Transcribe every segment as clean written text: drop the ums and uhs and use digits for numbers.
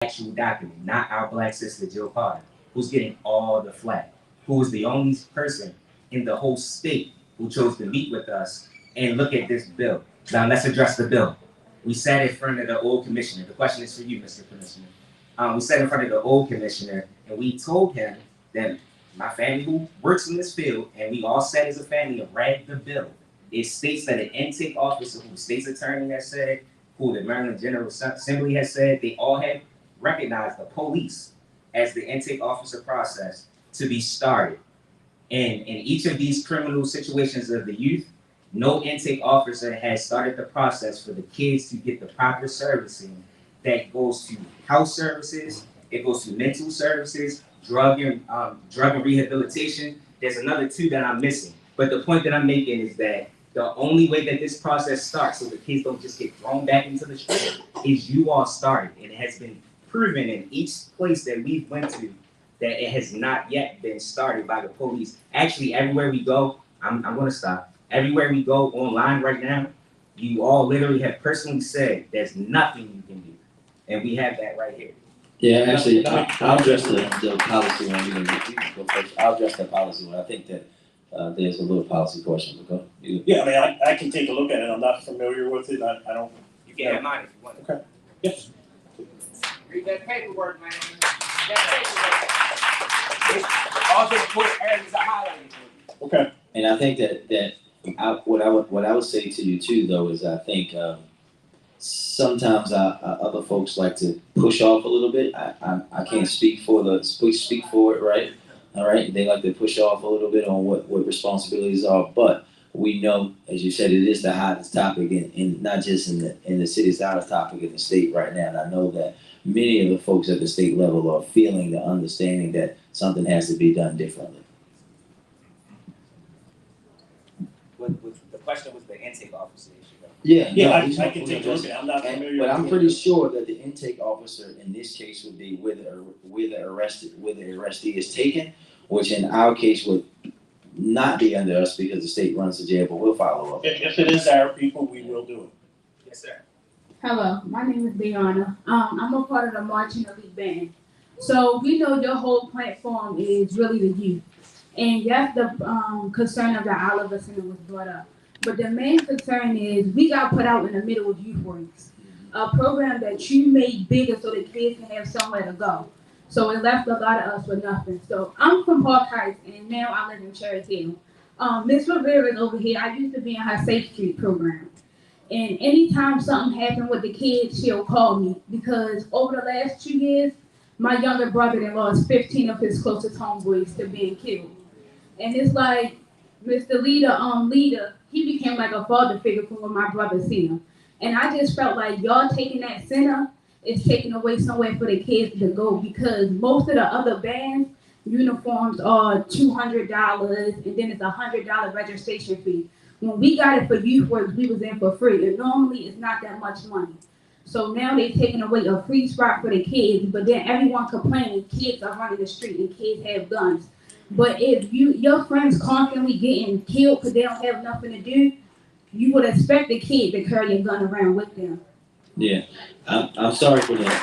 actual document, not our black sister Jill Carter, who's getting all the flack, who was the only person in the whole state who chose to meet with us and look at this bill. Now let's address the bill. We sat in front of the old commissioner. The question is for you, Mr. Commissioner. We sat in front of the old commissioner and we told him that my family who works in this field, and we all sat as a family and read the bill. It states that an intake officer, who the state's attorney has said, who the Maryland General Assembly has said, they all have recognized the police as the intake officer process to be started. And in each of these criminal situations of the youth, no intake officer has started the process for the kids to get the proper servicing that goes to health services, it goes to mental services, drug and rehabilitation. There's another two that I'm missing. But the point that I'm making is that the only way that this process starts so the kids don't just get thrown back into the street is you all started. And it has been proven in each place that we've went to that it has not yet been started by the police. Actually, everywhere we go, I'm going to stop. Everywhere we go online right now, you all literally have personally said there's nothing you can do. And we have that right here. Yeah, actually, I'll address the policy one. You can go first. I'll address the policy one. I think that there's a little policy portion. But go. Yeah, I mean, I can take a look at it. I'm not familiar with it. I don't. You can have mine if you want. Okay. Yes. Read that paperwork, man. All the important areas are highlighted. Okay. And I think that what I would say to you too, though, is I think sometimes other folks like to push off a little bit. I can't speak for it, right? All right. They like to push off a little bit on what responsibilities are, but we know, as you said, it is the hottest topic in not just in the city, it's the hottest topic in the state right now. And I know that many of the folks at the state level are feeling the understanding that something has to be done differently. The question was the intake officer issue. Yeah, Yeah, no, I can take a look at it. I'm not familiar. But I'm pretty sure that the intake officer in this case would be where the arrestee is taken, which in our case would not be under us because the state runs the jail, but we'll follow up. If it is our people, we will do it. Yes, sir. Hello, my name is Brianna. I'm a part of the Marching Elite Band. So we know your whole platform is really the youth. And yes, the concern of the Oliver Center was brought up. But the main concern is we got put out in the middle of Youth Works, a program that you made bigger so the kids can have somewhere to go. So it left a lot of us with nothing. So I'm from Park Heights, and now I live in Cherry Hill. Miss Rivera is over here. I used to be in her Safe Street program. And anytime something happened with the kids, she'll call me. Because over the last 2 years, my younger brother lost 15 of his closest homeboys to being killed. And it's like, Mr. Leader, he became like a father figure from when my brother seen him. And I just felt like y'all taking that center is taking away somewhere for the kids to go because most of the other bands, uniforms are $200 and then it's $100 registration fee. When we got it for Youth Works, we was in for free. And normally it's not that much money. So now they're taking away a free spot for the kids, but then everyone complaining kids are running the street and kids have guns. But if your friends constantly getting killed because they don't have nothing to do, you would expect the kid to carry a gun around with them. Yeah, I'm sorry for that.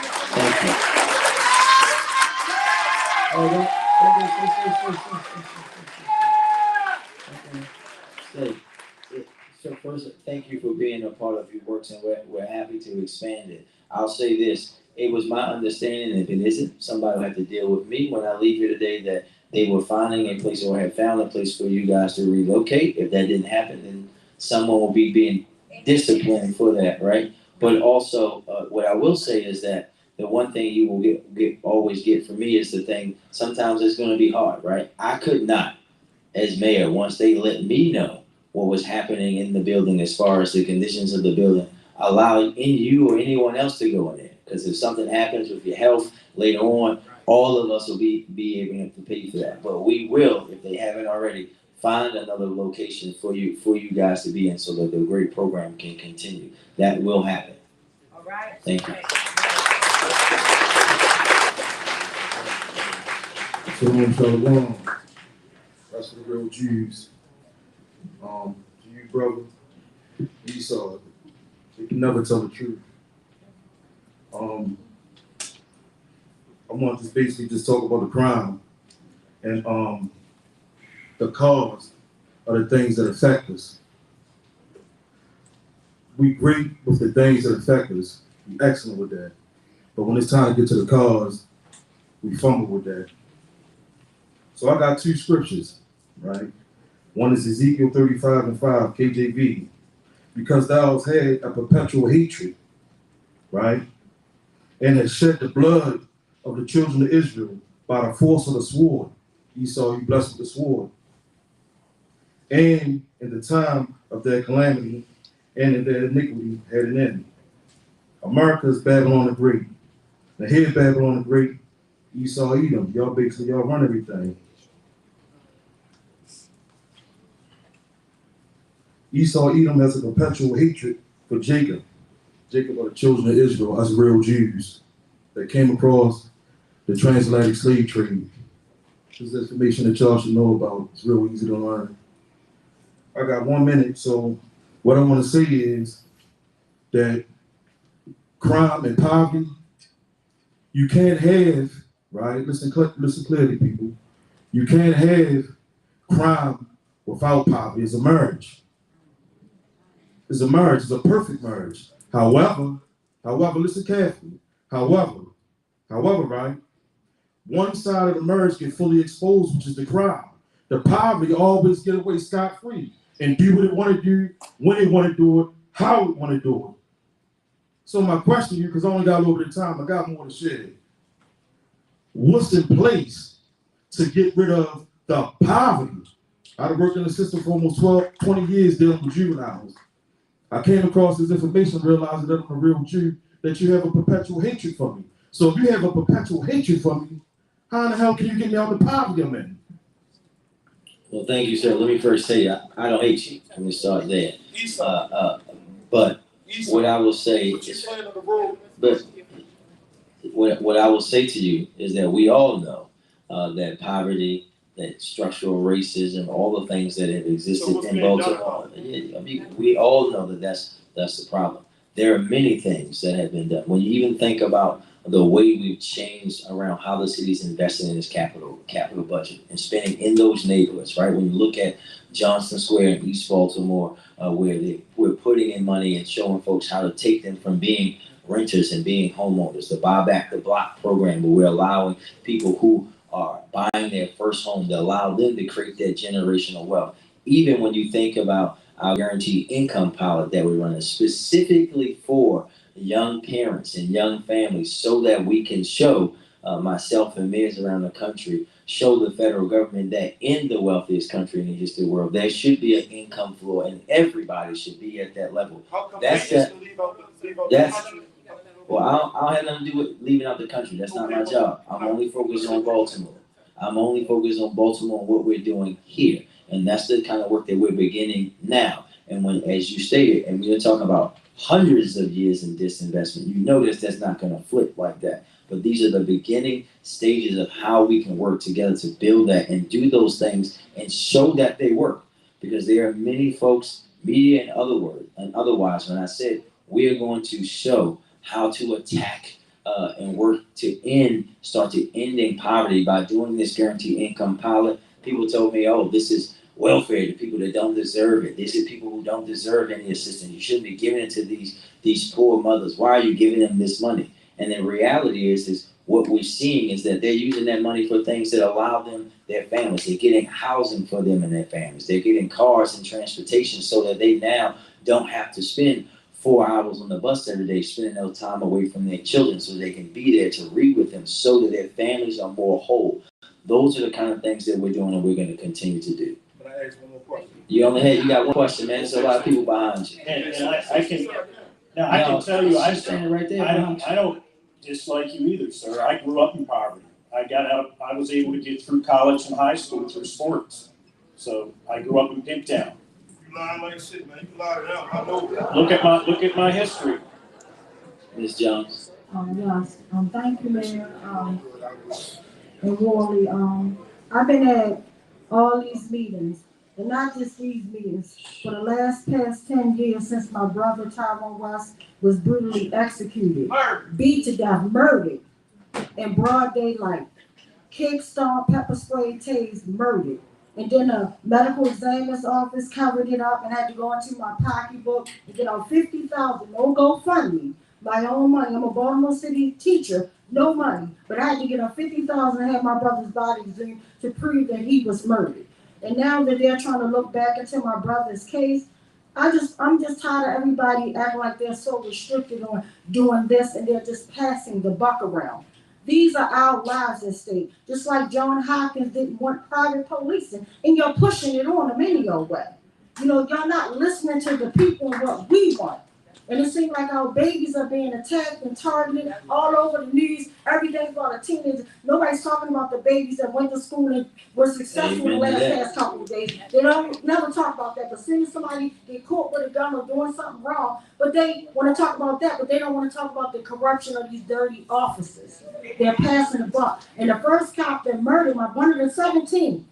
Thank you. So first, thank you for being a part of Youth Works, and we're happy to expand it. I'll say this: it was my understanding, if it isn't, somebody will have to deal with me when I leave here today that they were finding a place or had found a place for you guys to relocate. If that didn't happen, then someone will be being disciplined for that, right? But also, what I will say is that the one thing you will always get from me is the thing, sometimes it's going to be hard, right? I could not, as mayor, once they let me know what was happening in the building as far as the conditions of the building, allow you or anyone else to go in there. Because if something happens with your health later on, all of us will be able to pay for that. But we will, if they haven't already, find another location for you guys to be in so that the great program can continue. That will happen. All right. Thank you. Shalom. That's for the real Jews. To you, brother, Esau, you can never tell the truth. want to just basically just talk about the crime and the cause of the things that affect us. We great with the things that affect us. We excellent with that. But when it's time to get to the cause, we fumble with that. So I got two scriptures, right? One is Ezekiel 35:5, KJV. Because thou hast had a perpetual hatred, right? And hast shed the blood of the children of Israel by the force of the sword. Esau, you blessed with the sword. And in the time of their calamity and in their iniquity had an end. America is Babylon the Great. Now here Babylon the Great, Esau, Edom. Y'all basically, y'all run everything. Esau, Edom has a perpetual hatred for Jacob. Jacob are the children of Israel, us real Jews that came across the transatlantic slave trade. This is information that y'all should know about. It's real easy to learn. I got 1 minute, so what I want to say is that crime and poverty, you can't have, right? Listen clearly, people. You can't have crime without poverty. It's a marriage. It's a marriage. It's a perfect marriage. However, listen carefully. However, right? One side of the marriage get fully exposed, which is the crime. The poverty always get away scot-free and do what it want to do, when it want to do it, how it want to do it. So my question to you, because I only got a little bit of time, I got more to share. What's in place to get rid of the poverty? I've worked in the system for almost 20 years dealing with juveniles. I came across this information, realizing that I'm a real Jew, that you have a perpetual hatred for me. So if you have a perpetual hatred for me, how in the hell can you get me out of the poverty I'm in? Well, thank you, sir. Let me first say I don't hate you. Let me start there. But what I will say is, what I will say to you is that we all know that poverty, that structural racism, all the things that have existed in Baltimore. I mean, we all know that that's the problem. There are many things that have been done. When you even think about the way we've changed around how the city's investing in its capital budget and spending in those neighborhoods, right? When you look at Johnson Square in East Baltimore, where we're putting in money and showing folks how to take them from being renters and being homeowners, the Buy Back the Block program, where we're allowing people who are buying their first home to allow them to create that generational wealth. Even when you think about our guaranteed income pilot that we're running specifically for young parents and young families, so that we can show myself and mayors around the country, show the federal government that in the wealthiest country in the history of the world, there should be an income floor and everybody should be at that level. That's that. Well, I don't have nothing to do with leaving out the country. That's not my job. I'm only focused on Baltimore. I'm only focused on Baltimore and what we're doing here. And that's the kind of work that we're beginning now. And when, as you stated, and we're talking about hundreds of years in disinvestment, you notice that's not going to flip like that. But these are the beginning stages of how we can work together to build that and do those things and show that they work. Because there are many folks, media and otherwise, when I said we are going to show how to attack and work to start ending poverty by doing this guaranteed income pilot. People told me, oh, this is welfare to people that don't deserve it. These are people who don't deserve any assistance. You shouldn't be giving it to these poor mothers. Why are you giving them this money? And the reality is what we're seeing is that they're using that money for things that allow them, their families. They're getting housing for them and their families. They're getting cars and transportation so that they now don't have to spend 4 hours on the bus every day, spending their time away from their children so they can be there to read with them so that their families are more whole. Those are the kind of things that we're doing and we're going to continue to do. Can I ask one more question? You got one question, man. There's a lot of people behind you. And I can tell you, I'm standing right there. I don't dislike you either, sir. I grew up in poverty. I was able to get through college and high school through sports. So I grew up in Pinktown. You lying like shit, man. You lied it out. I know that. Look at my history. Ms. Jones. Yes. Thank you, Mayor. And Worley. I've been at all these meetings, and not just these meetings, for the past 10 years since my brother Tyrone West was brutally executed, beat to death, murdered. in broad daylight. Kick, stomp, pepper spray, tased, murdered. And then the medical examiner's office covered it up and had to go into my pocketbook and get out 50,000, no GoFundMe, my own money. I'm a Baltimore City teacher, no money, but I had to get out 50,000 and have my brother's body examined to prove that he was murdered. And now that they're trying to look back into my brother's case, I'm just tired of everybody acting like they're so restricted on doing this and they're just passing the buck around. These are our lives at stake. Just like John Hopkins didn't want private policing, and you're pushing it on them any old way. You know, you're not listening to the people and what we want. And it seems like our babies are being attacked and targeted all over the news. Everything about the teenagers. Nobody's talking about the babies that went to school and were successful in the past couple of days. They don't never talk about that. But as soon as somebody get caught with a gun or doing something wrong, but they want to talk about that, but they don't want to talk about the corruption of these dirty officers. They're passing the buck. And the first cop that murdered my 117,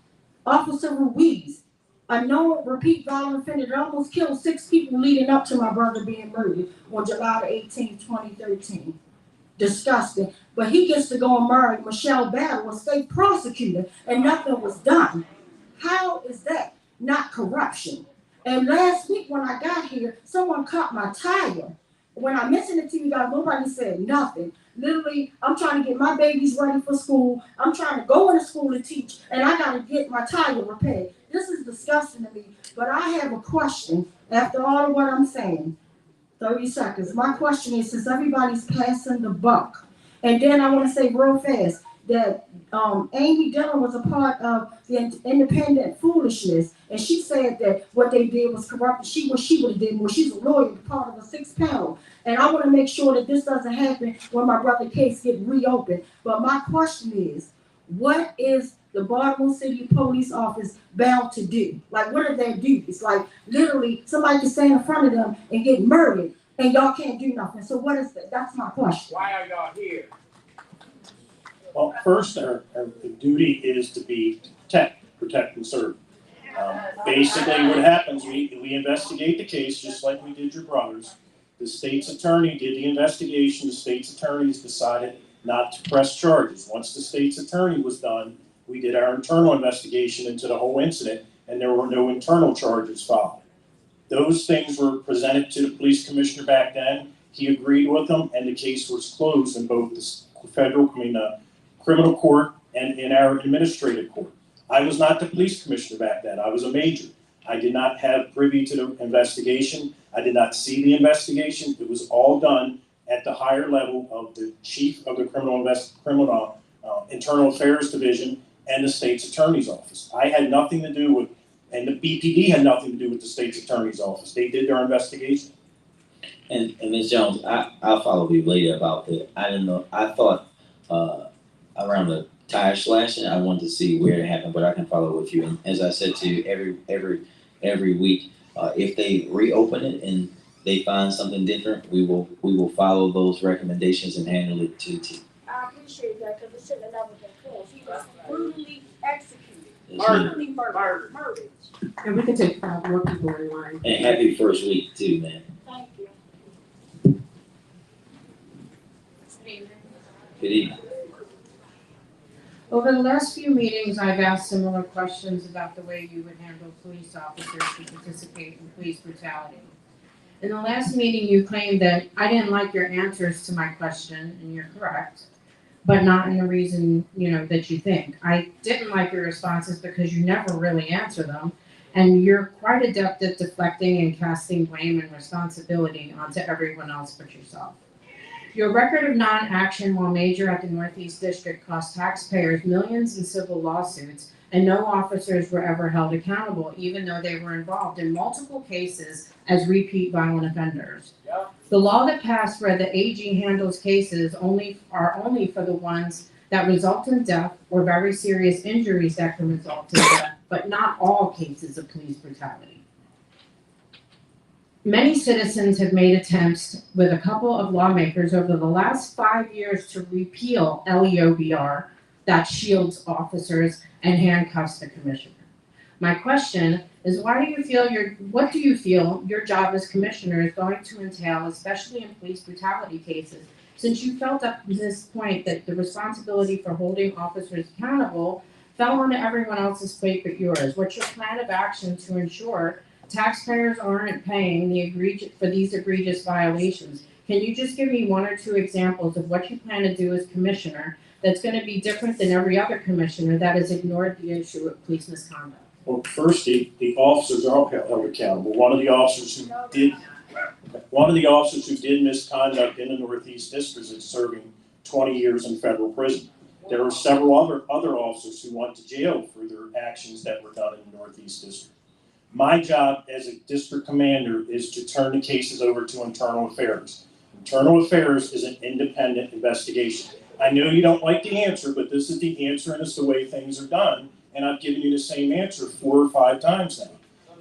Officer Ruiz, a known repeat violent offender that almost killed 6 people leading up to my brother being murdered on July 18, 2013. Disgusting. But he gets to go and marry Michelle Battle, a state prosecutor, and nothing was done. How is that not corruption? And last week when I got here, someone cut my tire. When I mentioned it to you guys, nobody said nothing. Literally, I'm trying to get my babies ready for school. I'm trying to go into school to teach, and I got to get my tire repaired. This is disgusting to me, but I have a question after all of what I'm saying. 30 seconds. My question is, since everybody's passing the buck, and then I want to say real fast that Amy Dillon was a part of the independent foolishness, and she said that what they did was corrupt. She would have did more. She's a lawyer, part of a 6-panel, and I want to make sure that this doesn't happen when my brother's case gets reopened. But my question is, what is the Baltimore City Police Office bound to do? Like, what are their duties? Like, literally, somebody can stand in front of them and get murdered, and y'all can't do nothing. So what is that? That's my question. Why are y'all here? Well, first, our duty is to protect and serve. Basically, what happens, we investigate the case just like we did your brother's. The state's attorney did the investigation. The state's attorneys decided not to press charges. Once the state's attorney was done, we did our internal investigation into the whole incident, and there were no internal charges filed. Those things were presented to the police commissioner back then. He agreed with them, and the case was closed in both the criminal court and in our administrative court. I was not the police commissioner back then. I was a major. I did not have privy to the investigation. I did not see the investigation. It was all done at the higher level of the chief of the criminal internal affairs division and the state's attorney's office. I had nothing to do with, and the BPD had nothing to do with the state's attorney's office. They did their investigation. And Ms. Jones, I'll follow you later about that. I didn't know. I thought around the tire slashing, I wanted to see where it happened, but I can follow with you. And as I said to you, every week, if they reopen it and they find something different, we will follow those recommendations and handle it to T. I appreciate that because it should have never been closed. He was brutally executed, Murdered. murdered. And we can take 5 more people in line. And happy first week too, man. Thank you. Good evening. Over the last few meetings, I've asked similar questions about the way you would handle police officers who participate in police brutality. In the last meeting, you claimed that I didn't like your answers to my question, and you're correct, but not in the reason, that you think. I didn't like your responses because you never really answer them, and you're quite adept at deflecting and casting blame and responsibility onto everyone else but yourself. Your record of non-action while major at the Northeast District cost taxpayers millions in civil lawsuits, and no officers were ever held accountable, even though they were involved in multiple cases as repeat violent offenders. Yeah. The law that passed where the AG handles cases only for the ones that result in death or very serious injuries that can result in death, but not all cases of police brutality. Many citizens have made attempts with a couple of lawmakers over the last 5 years to repeal LEOBR that shields officers and handcuffs the commissioner. My question is, what do you feel your job as commissioner is going to entail, especially in police brutality cases, Since you felt up to this point that the responsibility for holding officers accountable fell onto everyone else's plate but yours, what's your plan of action to ensure taxpayers aren't paying for these egregious violations? Can you just give me one or two examples of what you plan to do as commissioner that's going to be different than every other commissioner that has ignored the issue of police misconduct? Well, first, the officers are held accountable. One of the officers who did misconduct in the Northeast District is serving 20 years in federal prison. There were several other officers who went to jail for their actions that were done in the Northeast District. My job as a district commander is to turn the cases over to Internal Affairs. Internal Affairs is an independent investigation. I know you don't like the answer, but this is the answer and it's the way things are done. And I've given you the same answer 4 or 5 times now.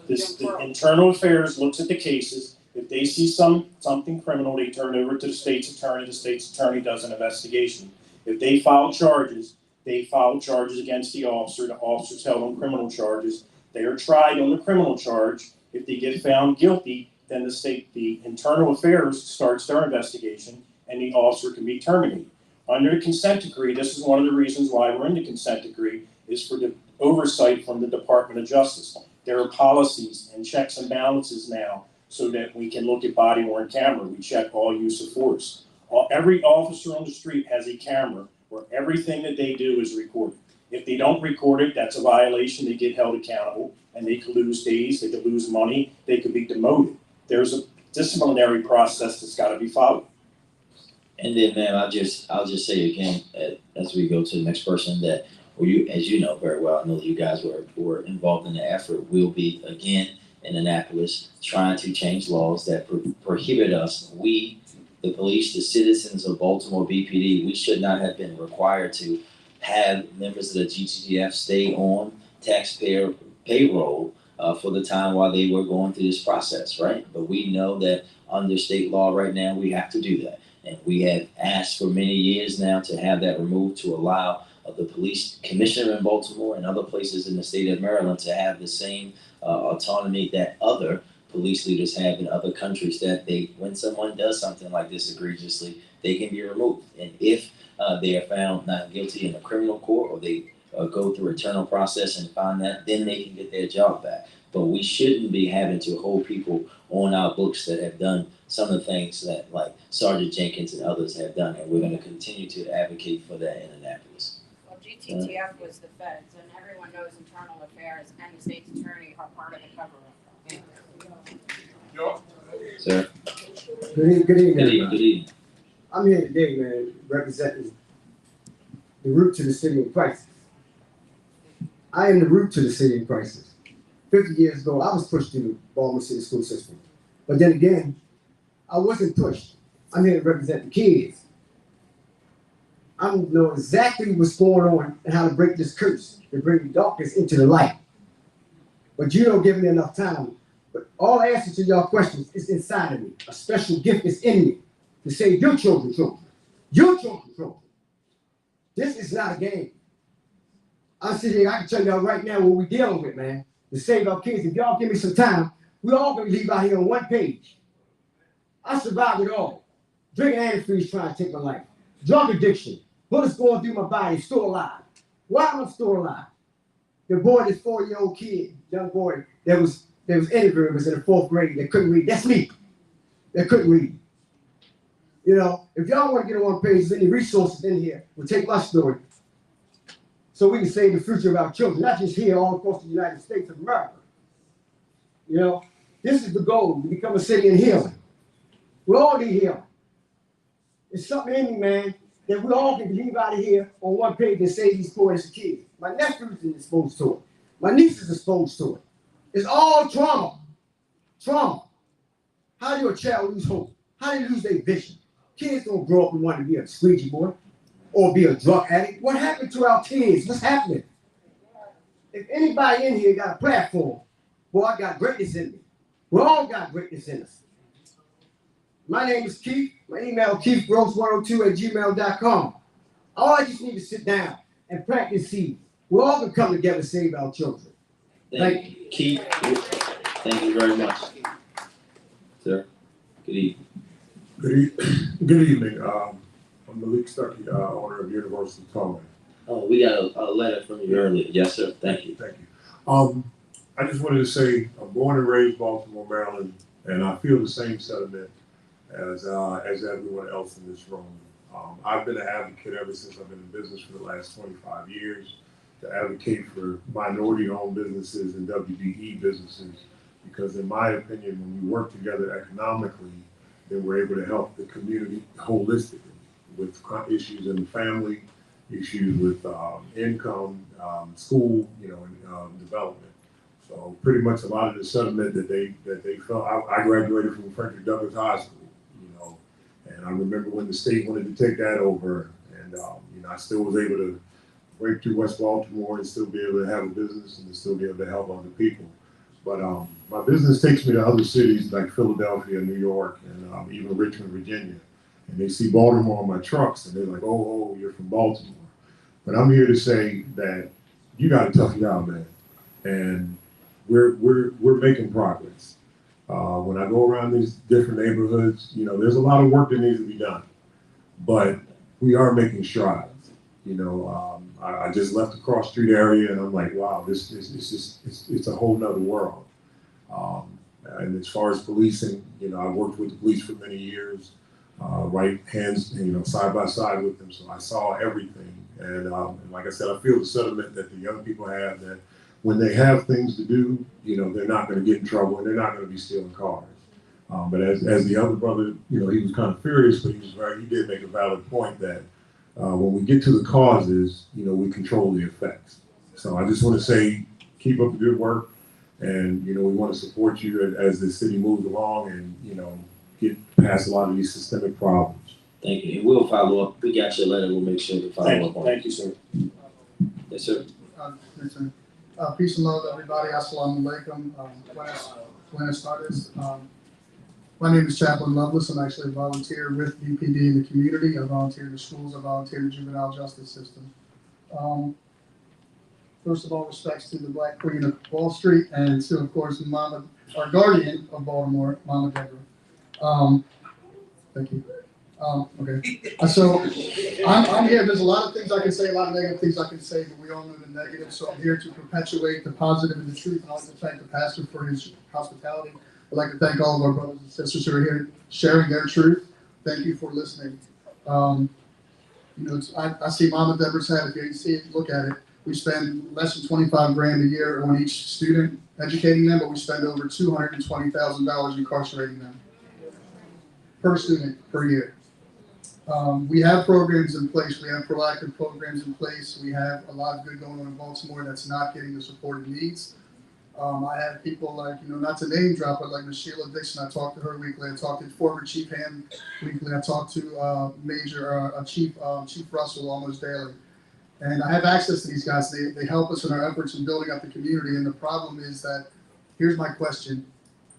The Internal Affairs looks at the cases. If they see something criminal, they turn it over to the state's attorney. The state's attorney does an investigation. If they file charges, they file charges against the officer. The officer's held on criminal charges. They are tried on the criminal charge. If they get found guilty, then the Internal Affairs starts their investigation and the officer can be terminated. Under the consent decree, this is one of the reasons why we're in the consent decree, is for the oversight from the Department of Justice. There are policies and checks and balances now so that we can look at body worn camera. We check all use of force. Every officer on the street has a camera where everything that they do is recorded. If they don't record it, that's a violation. They get held accountable and they could lose days, they could lose money, they could be demoted. There's a disciplinary process that's got to be followed. And then, ma'am, I'll just say again, as we go to the next person, that as you know very well, I know that you guys were involved in the effort. We'll be again in Annapolis trying to change laws that prohibit us. We, the police, the citizens of Baltimore BPD, we should not have been required to have members of the GTTF stay on taxpayer payroll for the time while they were going through this process, right? But we know that under state law right now, we have to do that. And we have asked for many years now to have that removed to allow the police commissioner in Baltimore and other places in the state of Maryland to have the same autonomy that other police leaders have in other countries, that when someone does something like this egregiously, they can be removed. And if they are found not guilty in a criminal court, or they go through internal process and find that, then they can get their job back. But we shouldn't be having to hold people on our books that have done some of the things that like Sergeant Jenkins and others have done, and we're going to continue to advocate for that in Annapolis. Well, GTTF was the feds, and everyone knows Internal Affairs and the state's attorney are part of the cover-up. Sir? Good evening. Good evening. Good evening. I'm here today, man, representing the root to the city in crisis. I am the root to the city in crisis. 50 years ago, I was pushed through the Baltimore City school system. But then again, I wasn't pushed. I'm here to represent the kids. I know exactly what's going on and how to break this curse, to bring the darkness into the light. But you don't give me enough time. But all answers to your questions is inside of me. A special gift is in me to save your children. Your children. This is not a game. I'm sitting here, I can tell y'all right now what we're dealing with, man. To save our kids. If y'all give me some time, we all gonna leave out here on one page. I survived it all. Drinking antifreeze trying to take my life. Drug addiction. Bullets going through my body, still alive. Why am I still alive? The boy, this 4-year-old kid, young boy, that was interviewed, was in the 4th grade, that couldn't read. That's me. That couldn't read. You know, if y'all want to get on one page, there's any resources in here, we'll take my story so we can save the future of our children, not just here, all across the United States of America. You know, this is the goal, to become a city in healing. We all need healing. There's something in me, man, that we all can leave out of here on one page and save these poor innocent kids. My nephew's exposed to it. My niece is exposed to it. It's all trauma. Trauma. How do a child lose hope? How do they lose their vision? Kids don't grow up and want to be a squeegee boy or be a drug addict. What happened to our kids? What's happening? If anybody in here got a platform, boy, I got greatness in me. We all got greatness in us. My name is Keith. My email, keithgross102@gmail.com. All I just need to sit down and plant this seed. We all can come together and save our children. Thank you. Keith, thank you very much. Sir, good evening. Good evening. I'm Malik Stuckey, owner of Universal Towing. Oh, we got a letter from you earlier. Yes, sir. Thank you. Thank you. I just wanted to say I'm born and raised Baltimore, Maryland, and I feel the same sentiment as everyone else in this room. I've been an advocate ever since I've been in business for the last 25 years to advocate for minority-owned businesses and WBE businesses, because in my opinion, when we work together economically, then we're able to help the community holistically with issues in the family, issues with income, school, and development. So pretty much a lot of the sentiment that they felt. I graduated from Frederick Douglass High School, and I remember when the state wanted to take that over, and I still was able to break through West Baltimore and still be able to have a business and to still be able to help other people. But my business takes me to other cities like Philadelphia, New York, and even Richmond, Virginia. And they see Baltimore on my trucks, and they're like, "Oh, you're from Baltimore." But I'm here to say that you got a tough job, man, and we're making progress. When I go around these different neighborhoods, there's a lot of work that needs to be done, but we are making strides. I just left the cross street area, and I'm like, wow, it's a whole nother world. And as far as policing, I worked with the police for many years, right hands, side by side with them, so I saw everything. And like I said, I feel the sentiment that the young people have, that when they have things to do, they're not going to get in trouble and they're not going to be stealing cars. But as the other brother, he was kind of furious, but he did make a valid point that when we get to the causes, we control the effects. So I just want to say, keep up the good work, and we want to support you as the city moves along and get past a lot of these systemic problems. Thank you. And we'll follow up. We got your letter. We'll make sure to follow up on it. Thank you, sir. Yes, sir. Yes, sir. Peace and love, everybody. Assalamu alaikum. Buenas tardes. My name is Chaplain Loveless. I'm actually a volunteer with BPD in the community. I volunteer in the schools. I volunteer in the juvenile justice system. First of all, respects to the Black Queen of Wall Street, and to, of course, Mama, our guardian of Baltimore, Mama Deborah. Thank you. Okay. So I'm here. There's a lot of things I can say, a lot of negative things I can say, but we all know the negative. So I'm here to perpetuate the positive and the truth. And I'd like to thank the pastor for his hospitality. I'd like to thank all of our brothers and sisters who are here sharing their truth. Thank you for listening. I see Mama Deborah's head. If you didn't see it, look at it. We spend less than $25,000 a year on each student educating them, but we spend over $220,000 incarcerating them per student per year. We have programs in place. We have proactive programs in place. We have a lot of good going on in Baltimore that's not getting the support it needs. I have people like, not to name drop, but like Ms. Sheila Dixon. I talked to her weekly. I talked to former Chief Ham weekly. I talked to Chief Russell almost daily. And I have access to these guys. They help us in our efforts in building up the community. And the problem is that, here's my question: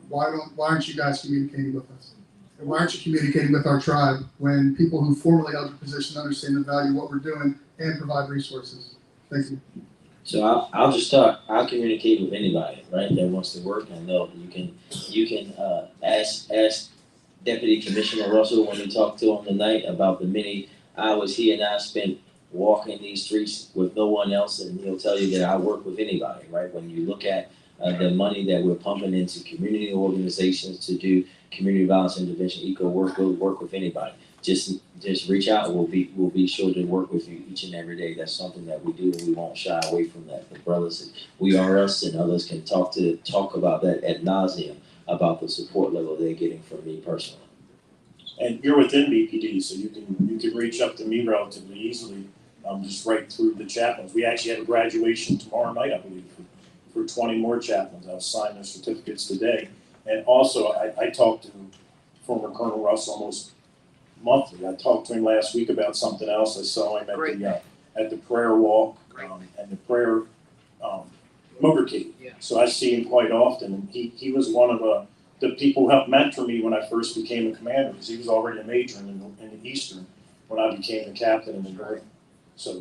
why aren't you guys communicating with us? And why aren't you communicating with our tribe when people who formerly held your position understand the value of what we're doing and provide resources? Thank you. So I'll just start. I'll communicate with anybody, right, that wants to work. And know you can ask Deputy Commissioner Russell when we talked to him tonight about the many hours he and I spent walking these streets with no one else, and he'll tell you that I work with anybody, right? When you look at the money that we're pumping into community organizations to do community violence intervention, eco work, we'll work with anybody. Just reach out. We'll be sure to work with you each and every day. That's something that we do, and we won't shy away from that. The brothers, we are us, and others can talk about that ad nauseum about the support level they're getting from me personally. And you're within BPD, so you can reach up to me relatively easily. Just right through the chaplains. We actually have a graduation tomorrow night, I believe, for 20 more chaplains. I'll sign their certificates today. And also, I talked to former Colonel Russ almost monthly. I talked to him last week about something else. I saw him at the prayer walk and the prayer motorcade. Yeah. So I see him quite often. And he was one of the people who helped mentor me when I first became a commander, because he was already a major in the Eastern when I became the captain in the North. So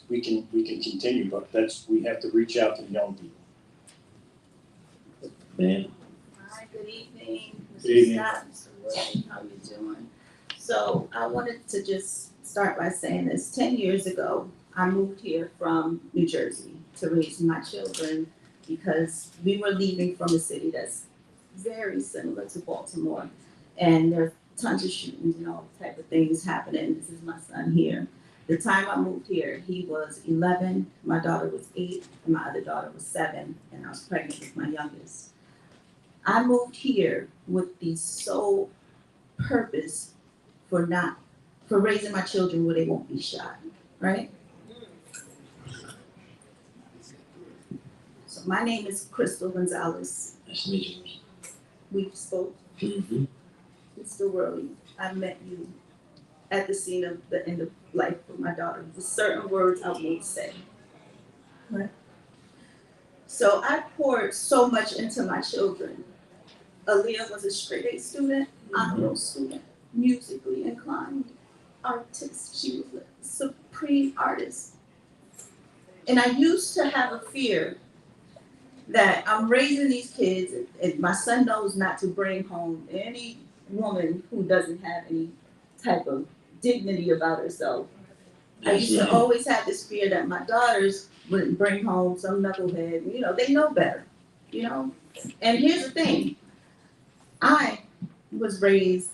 we can continue, but we have to reach out to the young people. Man. Hi, good evening, Mr. Good evening. Scott, Mr. Worley, how you doing? So I wanted to just start by saying this. 10 years ago, I moved here from New Jersey to raise my children because we were leaving from a city that's very similar to Baltimore. And there are tons of shootings and all type of things happening. This is my son here. The time I moved here, he was 11, my daughter was 8, and my other daughter was 7, and I was pregnant with my youngest. I moved here with the sole purpose for raising my children where they won't be shot, right? So my name is Crystal Gonzalez. Nice to meet you. We spoke. Mm-hmm. Mr. Worley, I met you at the scene of the end of life for my daughter with certain words I won't say. Right? So I poured so much into my children. Aaliyah was a straight A student, honor roll student, musically inclined, artist. She was a supreme artist. And I used to have a fear that I'm raising these kids, and my son knows not to bring home any woman who doesn't have any type of dignity about herself. I used to always have this fear that my daughters wouldn't bring home some knucklehead. You know, they know better, you know? And here's the thing. I was raised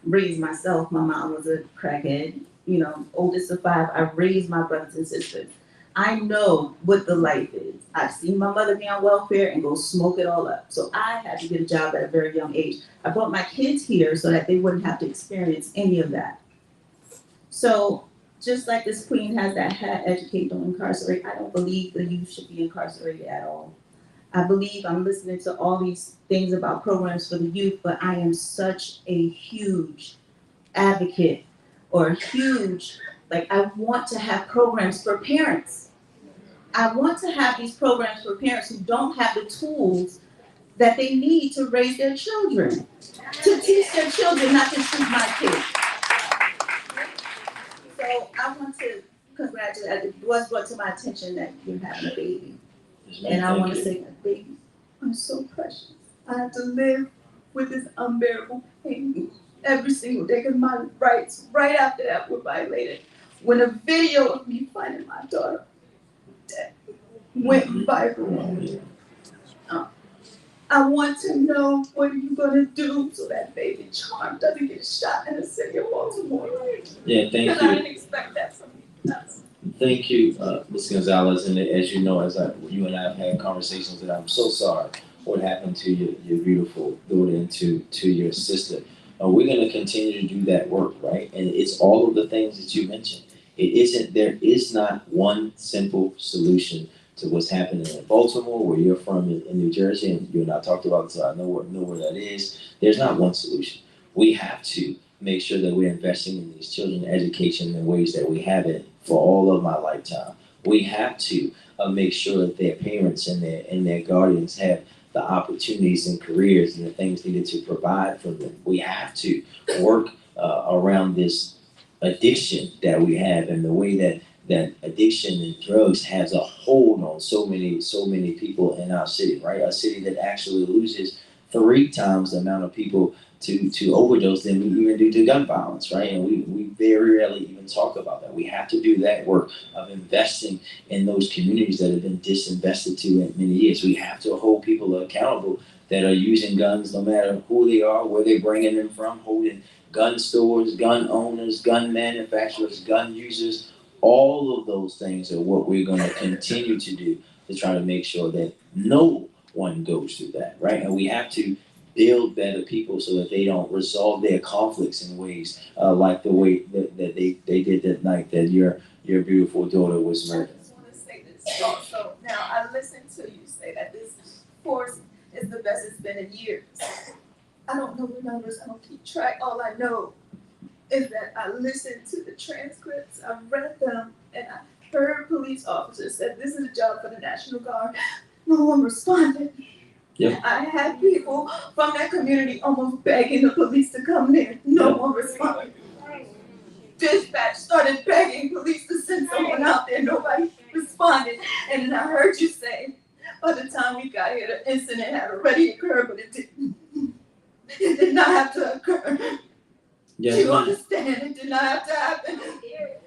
myself. My mom was a crackhead, you know, oldest of 5. I raised my brothers and sisters. I know what the life is. I've seen my mother be on welfare and go smoke it all up. So I had to get a job at a very young age. I brought my kids here so that they wouldn't have to experience any of that. So just like this queen has that hat, educate, don't incarcerate, I don't believe the youth should be incarcerated at all. I believe I'm listening to all these things about programs for the youth, but I am such a huge advocate or I want to have programs for parents. I want to have these programs for parents who don't have the tools that they need to raise their children, to teach their children, not to teach my kids. So I want to congratulate, it was brought to my attention that you're having a baby. And I want to say, baby, I'm so precious. I have to live with this unbearable pain every single day because my rights right after that were violated. When a video of me finding my daughter dead went viral, I want to know what are you going to do so that baby Charm doesn't get shot in the city of Baltimore. Yeah, thank you. Because I didn't expect that from you. Thank you, Ms. Gonzalez, and as you know, you and I have had conversations, that I'm so sorry what happened to your beautiful daughter and to your sister. We're going to continue to do that work, right? And it's all of the things that you mentioned. There is not one simple solution to what's happening in Baltimore, where you're from in New Jersey, and you and I talked about it, so I know where that is. There's not one solution. We have to make sure that we're investing in these children's education in ways that we haven't for all of my lifetime. We have to make sure that their parents and their guardians have the opportunities and careers and the things needed to provide for them. We have to work around this addiction that we have, and the way that addiction and drugs has a hold on so many people in our city, right? A city that actually loses 3 times the amount of people to overdose than we even do to gun violence, right? And we very rarely even talk about that. We have to do that work of investing in those communities that have been disinvested to in many years. We have to hold people accountable that are using guns, no matter who they are, where they're bringing them from, holding gun stores, gun owners, gun manufacturers, gun users. All of those things are what we're going to continue to do to try to make sure that no one goes through that, right? And we have to build better people so that they don't resolve their conflicts in ways like the way that they did that night that your beautiful daughter was murdered. I just want to say this also. Now, I listened to you say that this force is the best it's been in years. I don't know the numbers, I don't keep track. All I know is that I listened to the transcripts, I read them, and I heard police officers say this is a job for the National Guard. No one responded. Yep. I had people from that community almost begging the police to come there. No one responded. Dispatch started begging police to send someone out there. Nobody responded. And then I heard you say, by the time we got here, the incident had already occurred, but it didn't. It did not have to occur. Yes, You ma'am. understand it did not have to happen?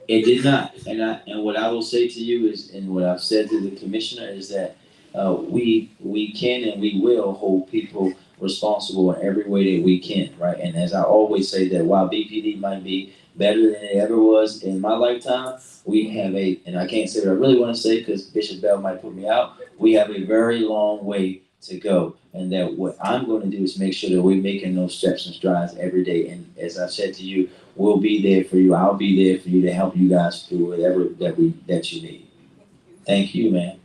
It did not, and what I will say to you is, and what I've said to the commissioner is that we can and we will hold people responsible in every way that we can, right? And as I always say, that while BPD might be better than it ever was in my lifetime, we have and I can't say what I really want to say because Bishop Bell might put me out. We have a very long way to go, and that what I'm going to do is make sure that we're making those steps and strides every day. And as I said to you, we'll be there for you. I'll be there for you to help you guys through whatever that you need. Thank you, man.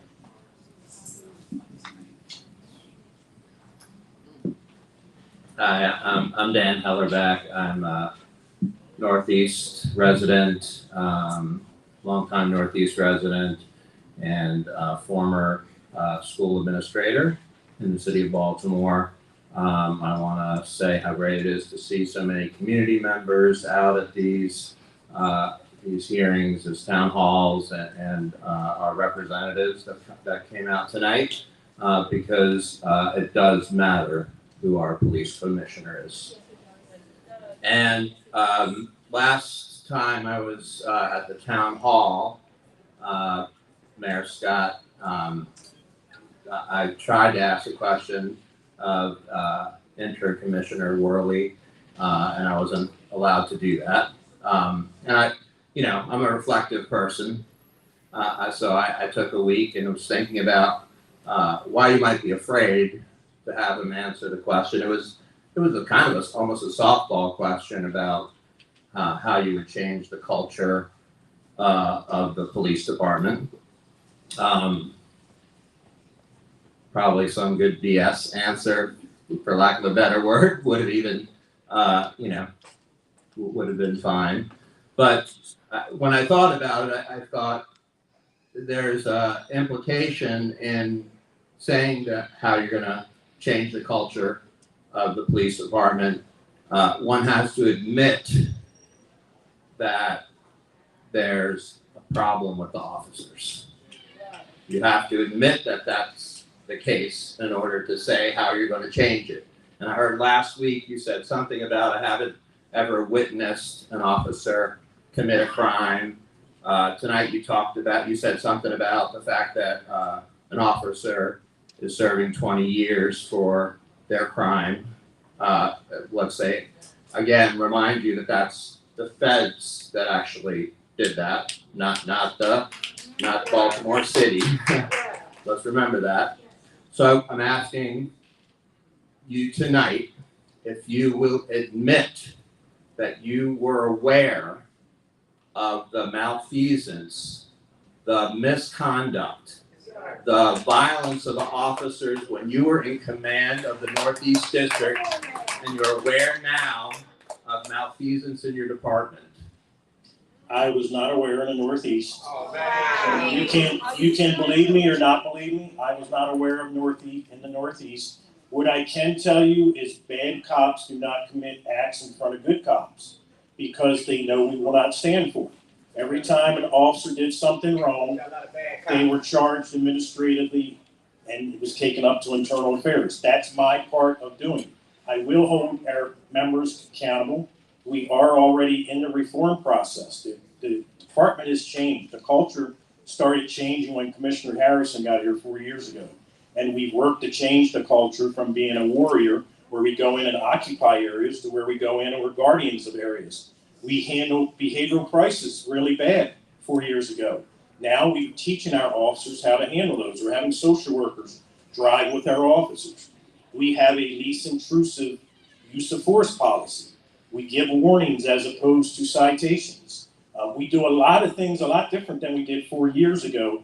Hi, I'm Dan Hellerback. I'm a Northeast resident, longtime Northeast resident, and former school administrator in the city of Baltimore. I want to say how great it is to see so many community members out at these hearings, as town halls, and our representatives that came out tonight, because it does matter who our police commissioner is. And last time I was at the town hall, Mayor Scott, I tried to ask a question of interim Commissioner Worley, and I wasn't allowed to do that. And I'm a reflective person, so I took a week and was thinking about why you might be afraid to have him answer the question. It was a kind of almost a softball question about how you would change the culture of the police department. Probably some good BS answer, for lack of a better word, would have even, would have been fine. But when I thought about it, I thought there's implication in saying that how you're going to change the culture of the police department. One has to admit that there's a problem with the officers. You have to admit that that's the case in order to say how you're going to change it. And I heard last week you said something about I haven't ever witnessed an officer commit a crime. Tonight you said something about the fact that an officer is serving 20 years for their crime. Let's say, again, remind you that that's the feds that actually did that, not Baltimore City. Let's remember that. So I'm asking you tonight if you will admit that you were aware of the malfeasance, the misconduct, the violence of the officers when you were in command of the Northeast District, and you're aware now of malfeasance in your department. I was not aware in the Northeast. You can believe me or not believe me. I was not aware of in the Northeast. What I can tell you is bad cops do not commit acts in front of good cops because they know we will not stand for it. Every time an officer did something wrong, they were charged administratively and it was taken up to internal affairs. That's my part of doing it. I will hold our members accountable. We are already in the reform process. The department has changed. The culture started changing when Commissioner Harrison got here 4 years ago. And we worked to change the culture from being a warrior, where we go in and occupy areas, to where we go in and we're guardians of areas. We handled behavioral crisis really bad 4 years ago. Now we're teaching our officers how to handle those. We're having social workers drive with our officers. We have a least intrusive use of force policy. We give warnings as opposed to citations. We do a lot of things a lot different than we did 4 years ago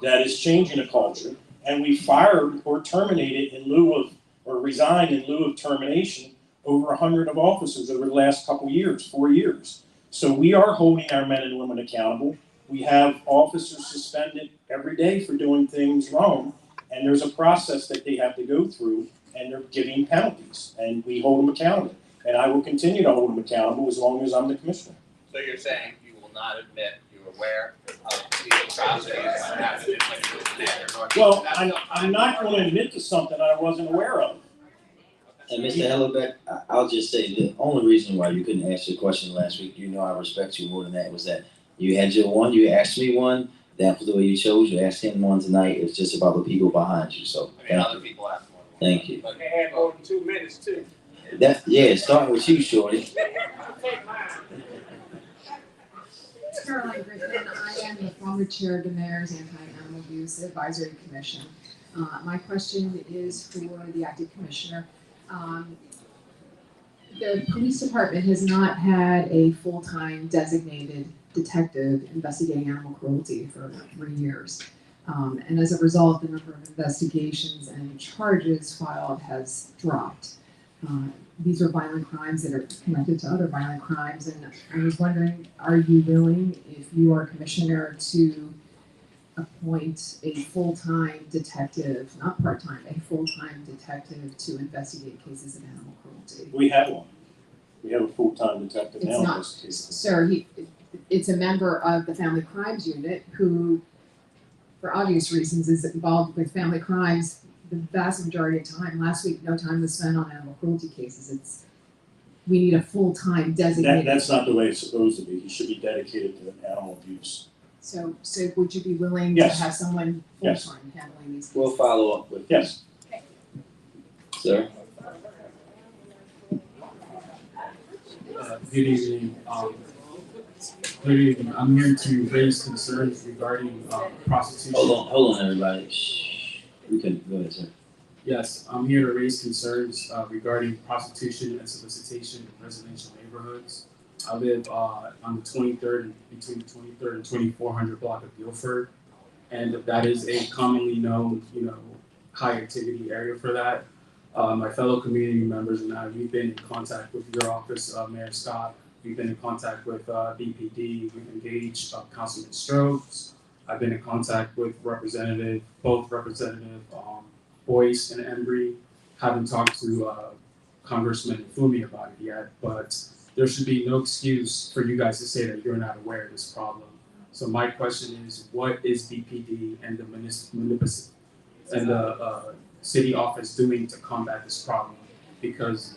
that is changing the culture. And we fired or terminated in lieu of, or resigned in lieu of termination, over 100 of officers over the last couple years, 4 years. So we are holding our men and women accountable. We have officers suspended every day for doing things wrong. And there's a process that they have to go through, and they're giving penalties, and we hold them accountable. And I will continue to hold them accountable as long as I'm the commissioner. So you're saying you will not admit you were aware of these atrocities that happened in Northeast? Well, I'm not going to admit to something I wasn't aware of. And Mr. Hellerbeck, I'll just say the only reason why you couldn't ask your question last week, you know I respect you more than that, was that you had your one, you asked me one, that was the way you chose, you asked him one tonight, it's just about the people behind you, so. Other people ask more. Thank you. But they had more than 2 minutes too. Yeah, starting with you, Shorty. Caroline Griffin, I am the former chair of the Mayor's Anti-Animal Abuse Advisory Commission. My question is for the acting commissioner. The police department has not had a full-time designated detective investigating animal cruelty for 3 years. And as a result, the number of investigations and charges filed has dropped. These are violent crimes that are connected to other violent crimes, and I was wondering, are you willing, if you are commissioner, to appoint a full-time detective, not part-time, a full-time detective to investigate cases of animal cruelty? We have one. We have a full-time detective now It's in not, this case. sir, it's a member of the Family Crimes Unit who, for obvious reasons, is involved with family crimes the vast majority of time. Last week, no time was spent on animal cruelty cases. We need a full-time designated. That's not the way it's supposed to be. He should be dedicated to animal abuse. So would you be willing Yes. to have someone Yes. full-time handling these cases? We'll follow up with. Yes. Sir? Good evening. Good evening. I'm here to raise concerns regarding prostitution. Hold on, everybody. Shh. We can go ahead, sir. Yes, I'm here to raise concerns regarding prostitution and solicitation in residential neighborhoods. I live on the 23rd, between the 23rd and 2400 block of Guilford, and that is a commonly known, high activity area for that. My fellow community members and I, we've been in contact with your office, Mayor Scott. We've been in contact with BPD. We've engaged Councilman Strokes. I've been in contact with both Representative Boyce and Embry. Haven't talked to Congressman Fumi about it yet, but there should be no excuse for you guys to say that you're not aware of this problem. So my question is, what is BPD and the city office doing to combat this problem? Because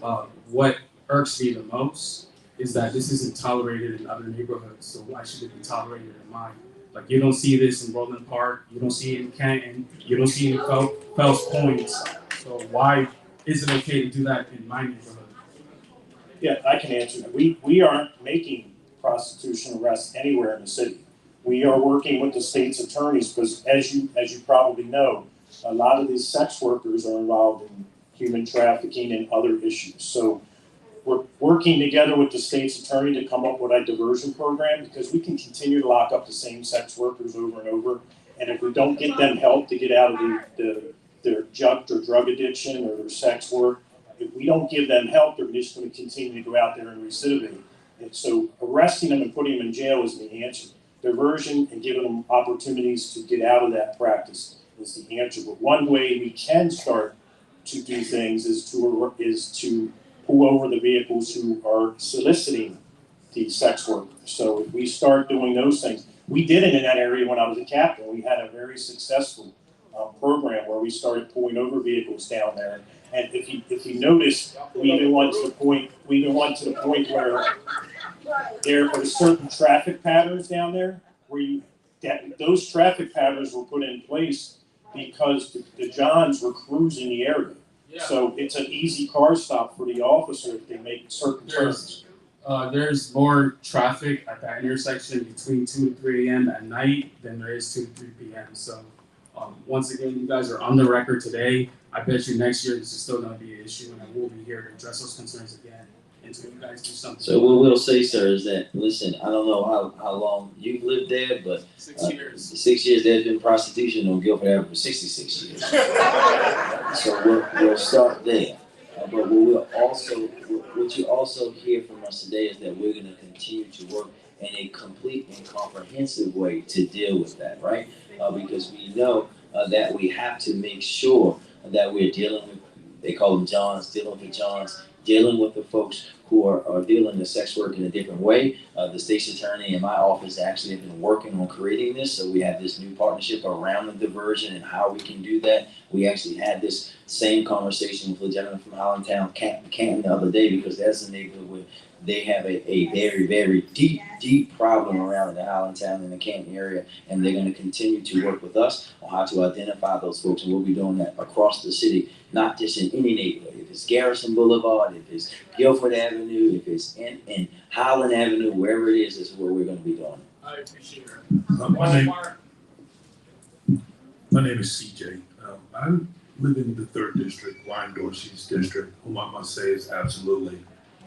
what irks me the most is that this isn't tolerated in other neighborhoods, so why should it be tolerated in mine? Like, you don't see this in Roland Park, you don't see it in Canton, you don't see it in Fells Point, so why is it okay to do that in my neighborhood? Yeah, I can answer that. We aren't making prostitution arrests anywhere in the city. We are working with the state's attorneys because, as you probably know, a lot of these sex workers are involved in human trafficking and other issues. So we're working together with the state's attorney to come up with a diversion program, because we can continue to lock up the same sex workers over and over. And if we don't get them help to get out of their drug addiction or their sex work, if we don't give them help, they're just going to continue to go out there and recidivate. And so arresting them and putting them in jail isn't the answer. Diversion and giving them opportunities to get out of that practice is the answer. But one way we can start to do things is to pull over the vehicles who are soliciting the sex workers. So if we start doing those things, we did it in that area when I was a captain. We had a very successful program where we started pulling over vehicles down there. And if you notice, we even went to the point where there are certain traffic patterns down there where those traffic patterns were put in place because the Johns were cruising the area. Yeah. So it's an easy car stop for the officer if they make certain turns. There's more traffic at that intersection between 2 and 3 a.m. at night than there is 2 to 3 p.m. So once again, you guys are on the record today. I bet you next year this is still going to be an issue, and I will be here to address those concerns again until you guys do something. So what we'll say, sir, is that, listen, I don't know how long you've lived there, but 6 years. 6 years there's been prostitution on Guilford Avenue for 66 years. So we'll start there. But what you also hear from us today is that we're going to continue to work in a complete and comprehensive way to deal with that, right? Because we know that we have to make sure that we're dealing with, they call them Johns, dealing with Johns dealing with the folks who are dealing with sex work in a different way. The state's attorney and my office actually have been working on creating this, so we have this new partnership around the diversion and how we can do that. We actually had this same conversation with the gentleman from Allentown, Canton, the other day, because that's a neighborhood where they have a very, very deep problem around the Allentown and the Canton area, and they're gonna continue to work with us on how to identify those folks, and we'll be doing that across the city, not just in any neighborhood. If it's Garrison Boulevard, if it's Guilford Avenue, if it's in Highland Avenue, wherever it is, this is where we're gonna be doing. I appreciate it. My name is CJ. I live in the 3rd District, Ryan Dorsey's district, whom I must say is absolutely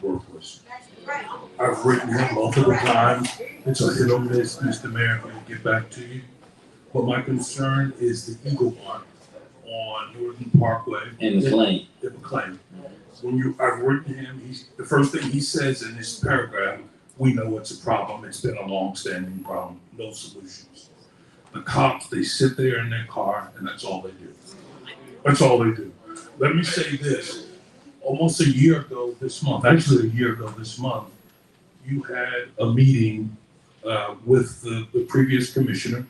worthless. I've written him multiple times. It's a hit or miss, Mr. Mayor, I'm gonna get back to you. But my concern is the Eagle Mark on Northern Parkway. And McLean. In McLean. I've written him, the first thing he says in this paragraph, we know it's a problem, it's been a long-standing problem, no solutions. The cops, they sit there in their car and that's all they do. That's all they do. Let me say this, almost a year ago this month, you had a meeting with the previous commissioner.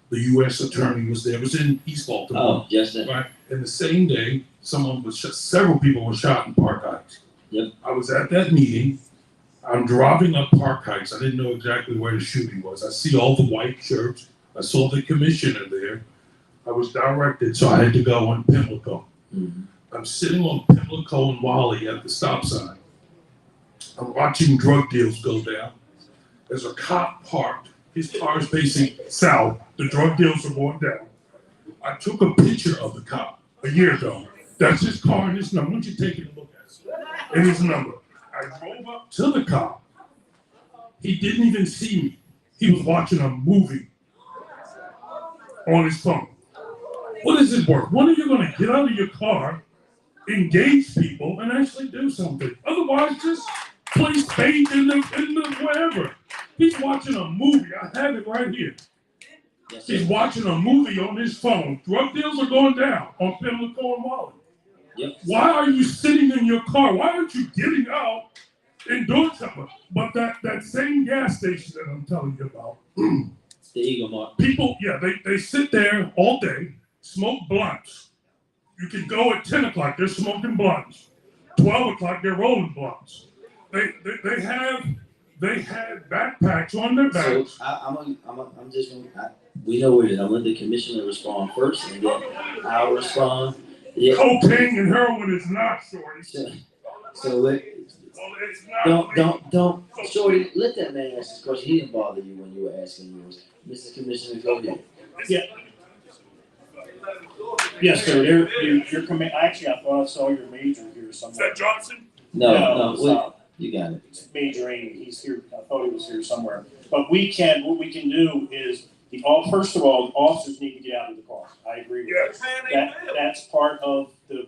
The U.S. attorney was there. It was in East Baltimore. Oh, yes, sir. Right. And the same day, several people were shot in Park Heights. Yep. I was at that meeting. I'm driving up Park Heights. I didn't know exactly where the shooting was. I see all the white shirts. I saw the commissioner there. I was directed, so I had to go on Pimlico. Mm-hmm. I'm sitting on Pimlico and Worley at the stop sign. I'm watching drug deals go down. There's a cop parked. His car is facing south. The drug deals are going down. I took a picture of the cop a year ago. That's his car and his number. Why don't you take it and look at it? And his number. I drove up to the cop. He didn't even see me. He was watching a movie on his phone. What is it worth? When are you going to get out of your car, engage people, and actually do something? Otherwise, just play spades in the wherever. He's watching a movie. I have it right here. Yes, He's watching a movie on his phone. Drug deals are going down on Pimlico and Worley. Yep. Why are you sitting in your car? Why aren't you getting out and doing something? But that same gas station that I'm telling you about, the Eagle Mark. People, yeah, they sit there all day, smoke blunts. You can go at 10 o'clock, they're smoking blunts. 12 o'clock, they're rolling blunts. They have backpacks on their backs. So I'm just gonna, we know where it is. I'm gonna let the commissioner respond first, and then I'll respond. Yeah. Cocaine and heroin is not, shorty. So don't, shorty, let that man ask his question. He didn't bother you when you were asking yours. Mr. Commissioner, go ahead. Yeah. Yes, sir. Your command. Actually, I thought I saw your major here somewhere. Is that Johnson? No, you got it. It's Major Amy. He's here. I thought he was here somewhere. But what we can do is first of all, the officers need to get out of the car. I agree with that. That's part of the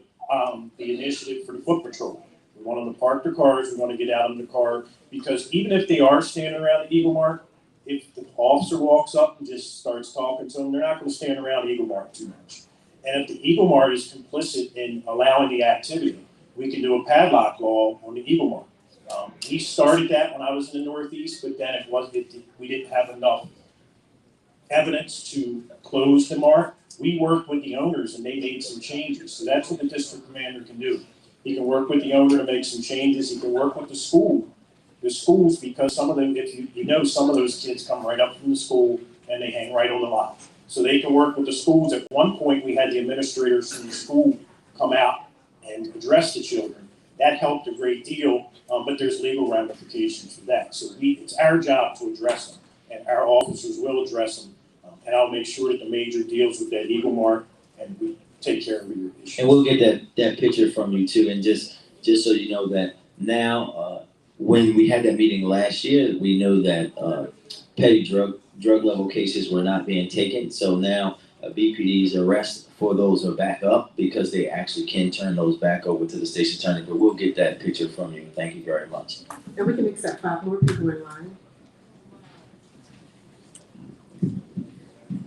initiative for the foot patrol. We want them to park their cars. We want to get out of the car because even if they are standing around the Eagle Mark, if the officer walks up and just starts talking to them, they're not going to stand around Eagle Mark too much. And if the Eagle Mark is complicit in allowing the activity, we can do a padlock law on the Eagle Mark. We started that when I was in the Northeast, but then we didn't have enough evidence to close the mark. We worked with the owners and they made some changes. So that's what the district commander can do. He can work with the owner to make some changes. He can work with the schools, because some of them, if you know, some of those kids come right up from the school and they hang right on the line. So they can work with the schools. At one point, we had the administrators from the school come out and address the children. That helped a great deal, but there's legal ramifications for that. So it's our job to address them, and our officers will address them. And I'll make sure that the major deals with that Eagle Mark, and we take care of your issues. And we'll get that picture from you too, and just so you know that now, when we had that meeting last year, we know that petty drug level cases were not being taken. So now BPD's arrest for those are back up because they actually can turn those back over to the state's attorney. But we'll get that picture from you. Thank you very much. And we can accept 5 more people in line.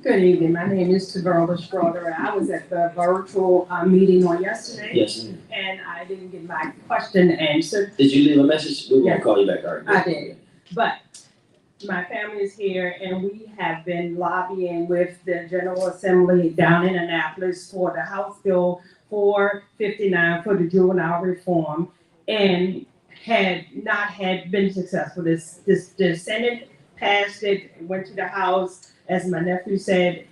Good evening. My name is Taverla Schroeder. I was at the virtual meeting on yesterday. Yes, ma'am. And I didn't get my question answered. Did you leave a message? We will Yes. call you back, all right? I did. But my family is here and we have been lobbying with the General Assembly down in Annapolis for the House Bill 459 for the juvenile reform and had not had been successful. The Senate passed it, went to the House, as my nephew said,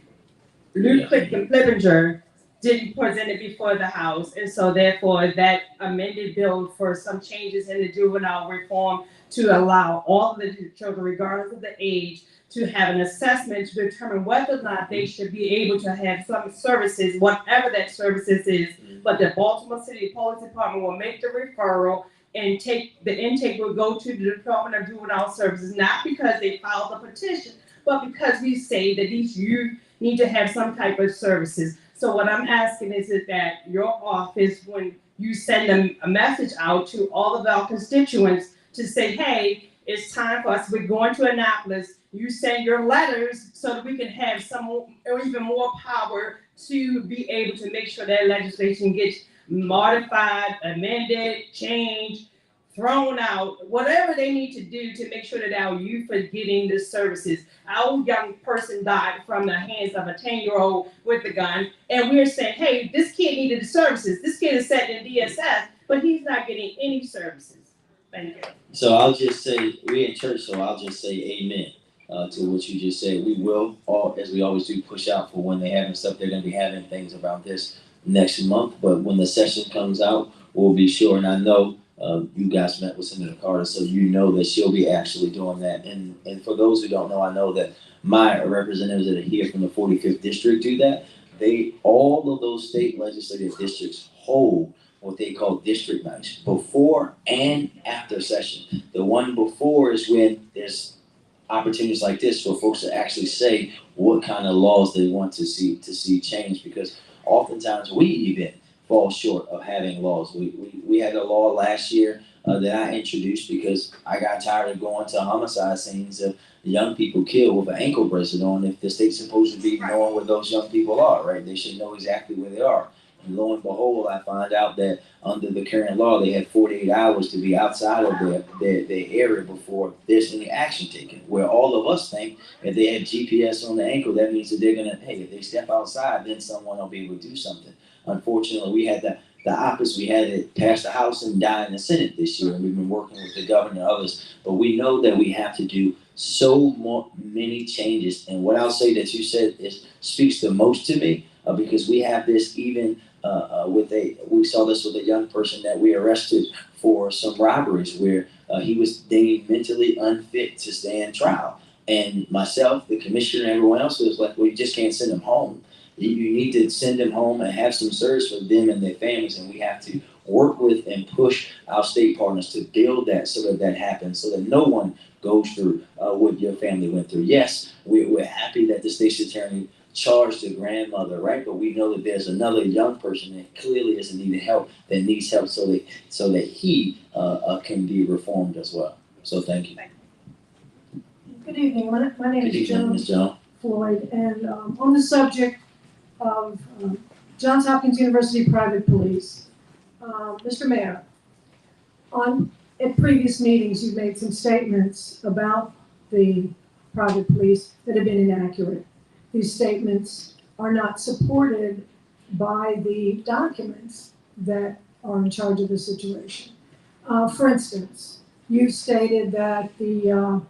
Luke Clippinger didn't present it before the House, and so therefore that amended bill for some changes in the juvenile reform to allow all of the children, regardless of the age, to have an assessment to determine whether or not they should be able to have some services, whatever that services is. But the Baltimore City Police Department will make the referral and the intake will go to the Department of Juvenile Services, not because they filed a petition, but because we say that these youth need to have some type of services. So what I'm asking is that your office, when you send a message out to all of our constituents to say, hey, it's time for us, we're going to Annapolis, you send your letters so that we can have some or even more power to be able to make sure that legislation gets modified, amended, changed, thrown out, whatever they need to do to make sure that our youth are getting the services. Our young person died from the hands of a 10-year-old with a gun, and we're saying, hey, this kid needed the services. This kid is set in DSS, but he's not getting any services. Thank you. So I'll just say, we in church, so I'll just say amen to what you just said. We will, as we always do, push out for when they having stuff. They're going to be having things about this next month, but when the session comes out, we'll be sure. And I know you guys met with Senator Carter, so you know that she'll be actually doing that. And for those who don't know, I know that my representatives that are here from the 45th District do that. All of those state legislative districts hold what they call district nights, before and after session. The one before is when there's opportunities like this for folks to actually say what kind of laws they want to see change, because oftentimes we even fall short of having laws. We had a law last year that I introduced because I got tired of going to homicide scenes of young people killed with an ankle bracelet on. If the state's supposed to be knowing where those young people are, right? They should know exactly where they are. And lo and behold, I find out that under the current law, they have 48 hours to be outside of their area before there's any action taken. Where all of us think if they have GPS on the ankle, that means that they're gonna, hey, if they step outside, then someone will be able to do something. Unfortunately, we had the opposite. We had it pass the House and die in the Senate this year, and we've been working with the governor and others. But we know that we have to do many changes. And what I'll say that you said speaks the most to me, because we have this even we saw this with a young person that we arrested for some robberies where he was deemed mentally unfit to stand trial. And myself, the commissioner, and everyone else was like, well, you just can't send him home. You need to send them home and have some service for them and their families. And we have to work with and push our state partners to build that so that happens, so that no one goes through what your family went through. Yes, we're happy that the state's attorney charged the grandmother, right? But we know that there's another young person that clearly doesn't need help, that needs help so that he can be reformed as well. So thank you. Good evening. My name Good is evening, Ms. Jones. Floyd, and on the subject of Johns Hopkins University private police, Mr. Mayor, at previous meetings, you've made some statements about the private police that have been inaccurate. These statements are not supported by the documents that are in charge of the situation. For instance, you stated that the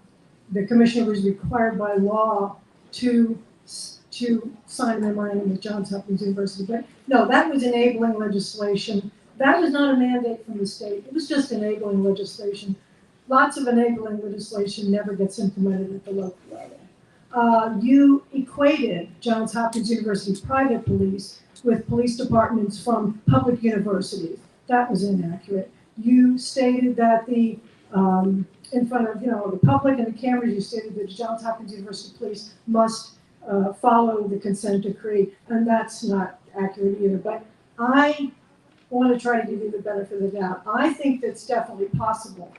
commissioner was required by law to sign a memorandum with Johns Hopkins University. But no, that was enabling legislation. That was not a mandate from the state. It was just enabling legislation. Lots of enabling legislation never gets implemented at the local level. You equated Johns Hopkins University private police with police departments from public universities. That was inaccurate. You stated that in front of the public and the cameras, you stated that Johns Hopkins University police must follow the consent decree, and that's not accurate either. But I want to try to give you the benefit of the doubt. I think that's definitely possible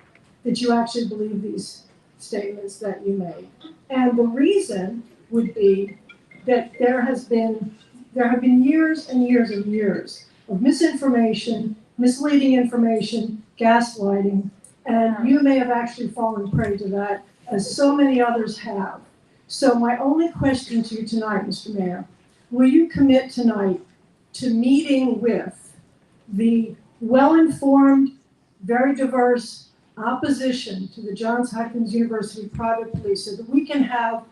that you actually believe these statements that you made. And the reason would be that there have been years and years and years of misinformation, misleading information, gaslighting, and you may have actually fallen prey to that, as so many others have. So my only question to you tonight, Mr. Mayor, will you commit tonight to meeting with the well-informed, very diverse opposition to the Johns Hopkins University private police so that we can have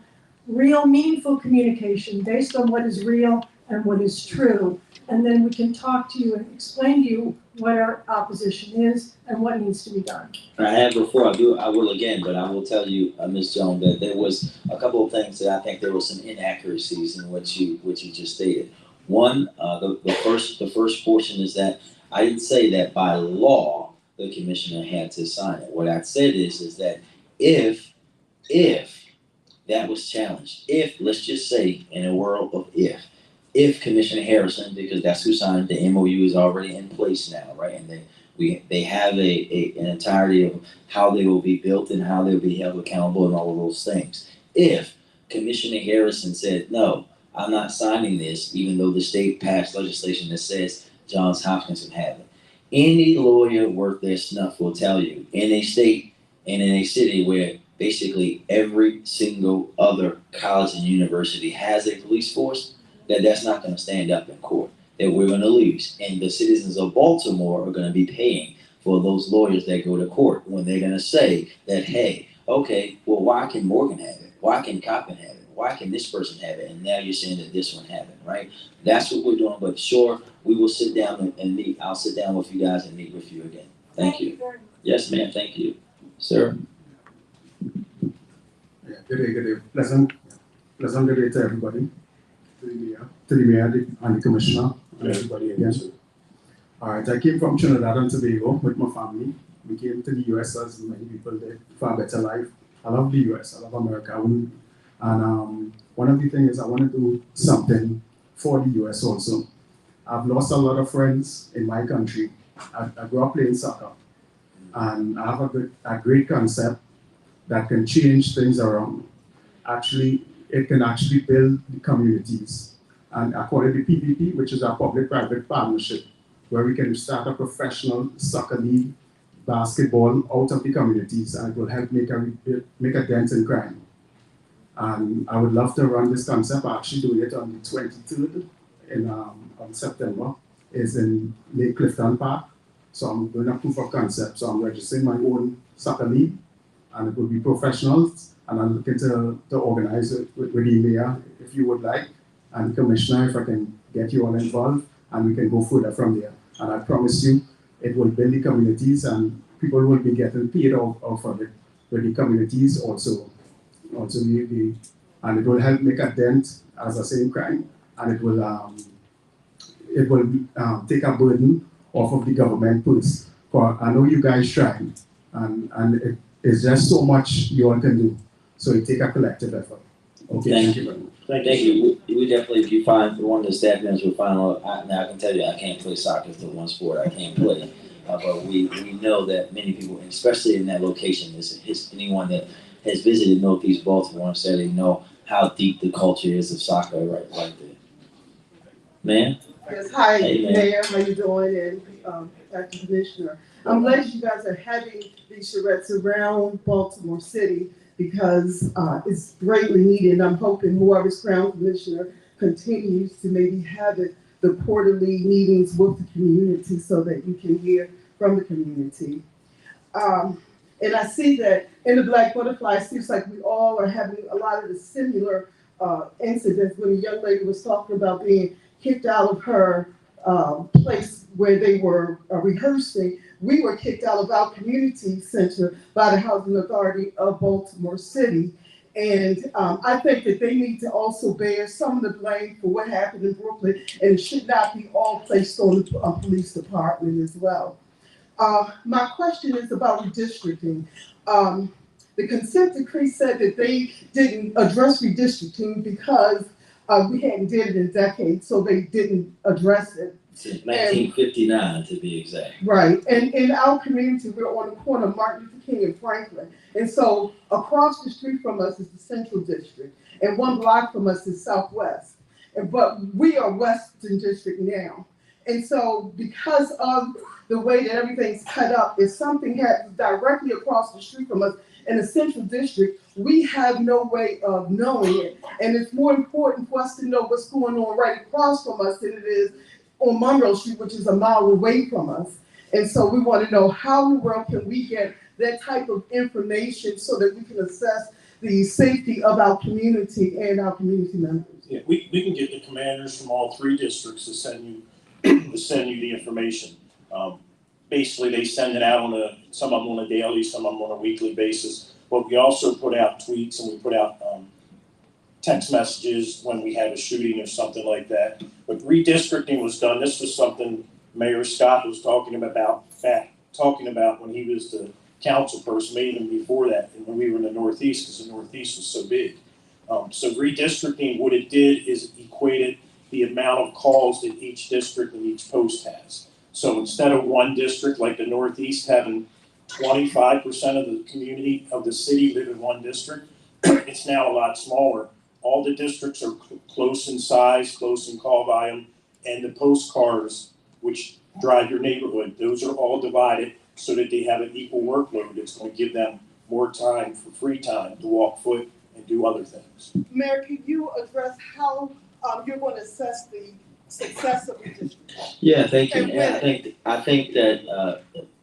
real, meaningful communication based on what is real and what is true, and then we can talk to you and explain to you what our opposition is and what needs to be done. I have before, I will again, but I will tell you, Ms. Jones, that there was a couple of things that I think there were some inaccuracies in what you just stated. One, the first portion is that I didn't say that by law the commissioner had to sign it. What I said is that if that was challenged, if, let's just say, in a world of if Commissioner Harrison, because that's who signed the MOU, is already in place now, right? And they have an entirety of how they will be built and how they'll be held accountable and all of those things. If Commissioner Harrison said, no, I'm not signing this, even though the state passed legislation that says Johns Hopkins can have it. Any lawyer worth their snuff will tell you, in a state and in a city where basically every single other college and university has a police force, that's not going to stand up in court, that we're going to lose. And the citizens of Baltimore are going to be paying for those lawyers that go to court when they're going to say that, hey, okay, well, why can Morgan have it? Why can Coppin have it? Why can this person have it? And now you're saying that this one have it, right? That's what we're doing. But sure, we will sit down and meet. I'll sit down with you guys and meet with you again. Thank you. Yes, ma'am. Thank you. Sir? Yeah, good day. Pleasant good day to everybody. To the mayor and the commissioner and everybody again. All right, I came from Trinidad and Tobago with my family. We came to the US as many people did for a better life. I love the US, I love America. And one of the things is I want to do something for the US also. I've lost a lot of friends in my country. I grew up playing soccer. And I have a great concept that can change things around. Actually, it can actually build the communities. And I call it the PPP, which is our public-private partnership, where we can start a professional soccer league, basketball out of the communities, and it will help make a dent in crime. And I would love to run this concept. I'm actually doing it on the 23rd on September. It's in Lake Clifton Park. So I'm doing a proof of concept. So I'm registering my own soccer league, and it will be professionals. And I'm looking to organize it with the mayor, if you would like, and the commissioner, if I can get you all involved, and we can go further from there. And I promise you, it will build the communities, and people will be getting paid off of it, with the communities also and it will help make a dent, as I say, in crime, and it will take a burden off of the government purse. For I know you guys trying, and it is just so much you all can do. So it take a collective effort. Okay, thank you very much. Thank you. We definitely, if you find one of the staff members will find out. Now I can tell you, I can't play soccer. It's the one sport I can't play. But we know that many people, especially in that location, anyone that has visited Northeast Baltimore and said they know how deep the culture is of soccer right there. Man? Yes, hi, hey, Mayor, how you doing, and Dr. Commissioner. I'm glad you guys are having these charrettes around Baltimore City because it's greatly needed, and I'm hoping whoever's Crown Commissioner continues to maybe have the quarterly meetings with the community so that you can hear from the community. And I see that in the Black Butterfly, it seems like we all are having a lot of the similar incidents. When a young lady was talking about being kicked out of her place where they were rehearsing, we were kicked out of our community center by the Housing Authority of Baltimore City. And I think that they need to also bear some of the blame for what happened in Brooklyn, and it should not be all placed on the police department as well. My question is about redistricting. The consent decree said that they didn't address redistricting because we hadn't did it in decades, so they didn't address it. Since 1959, to be exact. Right, and in our community, we're on the corner of Martin Luther King and Franklin. And so across the street from us is the Central District. and 1 block from us is Southwest. But we are Western District now. And so because of the way that everything's cut up, if something happens directly across the street from us in the Central District, we have no way of knowing it. And it's more important for us to know what's going on right across from us than it is on Monroe Street, which is a mile away from us. And so we want to know how in the world can we get that type of information so that we can assess the safety of our community and our community members. Yeah, we can get the commanders from all 3 districts to send you the information. Basically, they send it out some of them on a daily, some of them on a weekly basis. But we also put out tweets and we put out text messages when we have a shooting or something like that. But redistricting was done. This was something Mayor Scott was talking about when he was the council person, maybe even before that, and when we were in the Northeast, because the Northeast was so big. So redistricting, what it did is equated the amount of calls that each district and each post has. So instead of 1 district like the Northeast having 25% of the community of the city live in 1 district, it's now a lot smaller. All the districts are close in size, close in call volume, and the postcards, which drive your neighborhood, those are all divided so that they have an equal workload. It's going to give them more time for free time to walk foot and do other things. Mayor, can you address how you're going to assess the success of redistricting? Yeah, thank you. And I think that,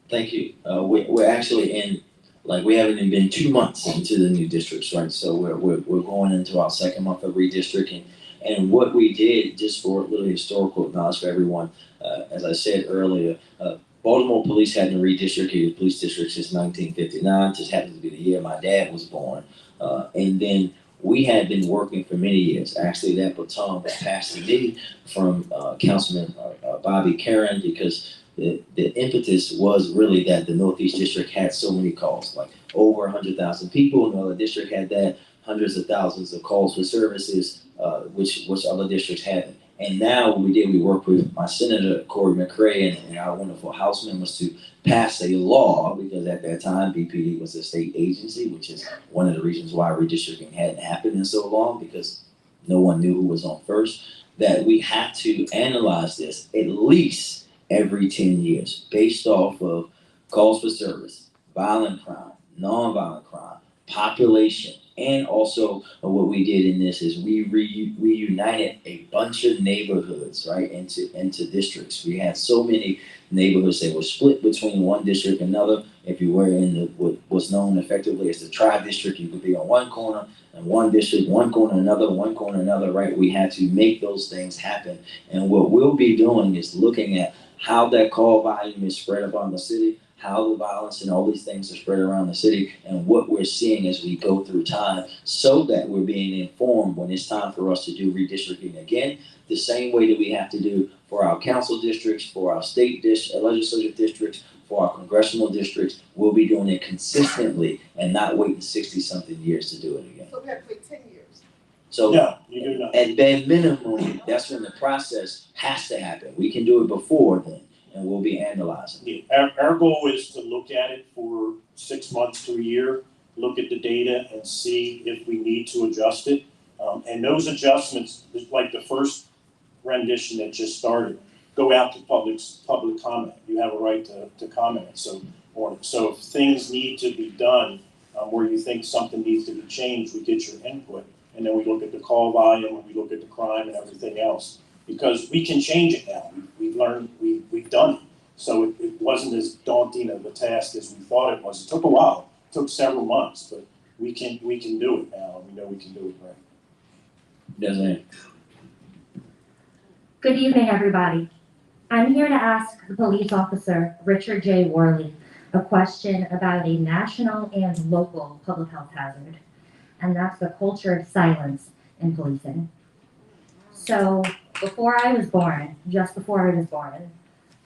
thank you. We're actually in, like, we haven't even been 2 months into the new districts, right? So we're going into our 2nd month of redistricting. And what we did, just for a little historical knowledge for everyone, as I said earlier, Baltimore police hadn't redistricted the police district since 1959. Just happened to be the year my dad was born. And then we had been working for many years. Actually, that baton was passed to me from Councilman Bobby Karen, because the impetus was really that the Northeast District had so many calls, like over 100,000 people. Another district had that, hundreds of thousands of calls for services, which other districts haven't. And now what we did, we worked with my Senator Corey McRae and our wonderful House members to pass a law, because at that time BPD was a state agency, which is one of the reasons why redistricting hadn't happened in so long, because no one knew who was on first, that we have to analyze this at least every 10 years based off of calls for service, violent crime, nonviolent crime, population. And also what we did in this is we reunited a bunch of neighborhoods, right, into districts. We had so many neighborhoods that were split between 1 district and another. If you were in what was known effectively as the tri-district, you could be on 1 corner and 1 district, 1 corner another, 1 corner another, right? We had to make those things happen. And what we'll be doing is looking at how that call volume is spread upon the city, how the violence and all these things are spread around the city, and what we're seeing as we go through time, so that we're being informed when it's time for us to do redistricting again, the same way that we have to do for our council districts, for our state legislative districts, for our congressional districts. We'll be doing it consistently and not waiting 60-something years to do it again. So we have to wait 10 years. So no, you do not. At bare minimum, that's when the process has to happen. We can do it before then, and we'll be analyzing. Yeah, our goal is to look at it for 6 months to a year, look at the data and see if we need to adjust it. And those adjustments, like the first rendition that just started, go out to public comment. You have a right to comment. So if things need to be done, where you think something needs to be changed, we get your input. And then we look at the call volume, and we look at the crime and everything else. Because we can change it now. We've learned, we've done it. So it wasn't as daunting of a task as we thought it was. It took a while. It took several months, but we can do it now. We know we can do it right. Desiree. Good evening, everybody. I'm here to ask the police officer, Richard J. Worley, a question about a national and local public health hazard, and that's the culture of silence in policing. So before I was born, just before I was born,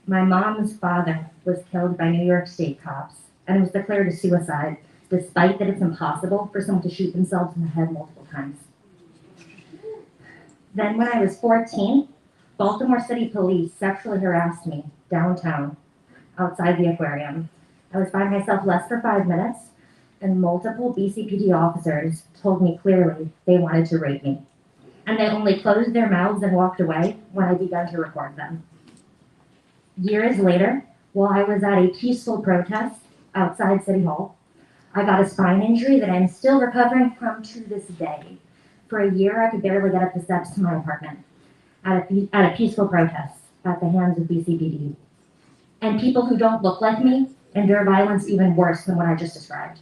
my mom's father was killed by New York State cops, and it was declared a suicide, despite that it's impossible for someone to shoot themselves in the head multiple times. Then when I was 14, Baltimore City Police sexually harassed me downtown, outside the aquarium. I was by myself less for 5 minutes, and multiple BCPD officers told me clearly they wanted to rape me. And they only closed their mouths and walked away when I began to record them. Years later, while I was at a peaceful protest outside City Hall, I got a spine injury that I'm still recovering from to this day. For a year, I could barely get up the steps to my apartment at a peaceful protest at the hands of BCPD. And people who don't look like me endure violence even worse than what I just described.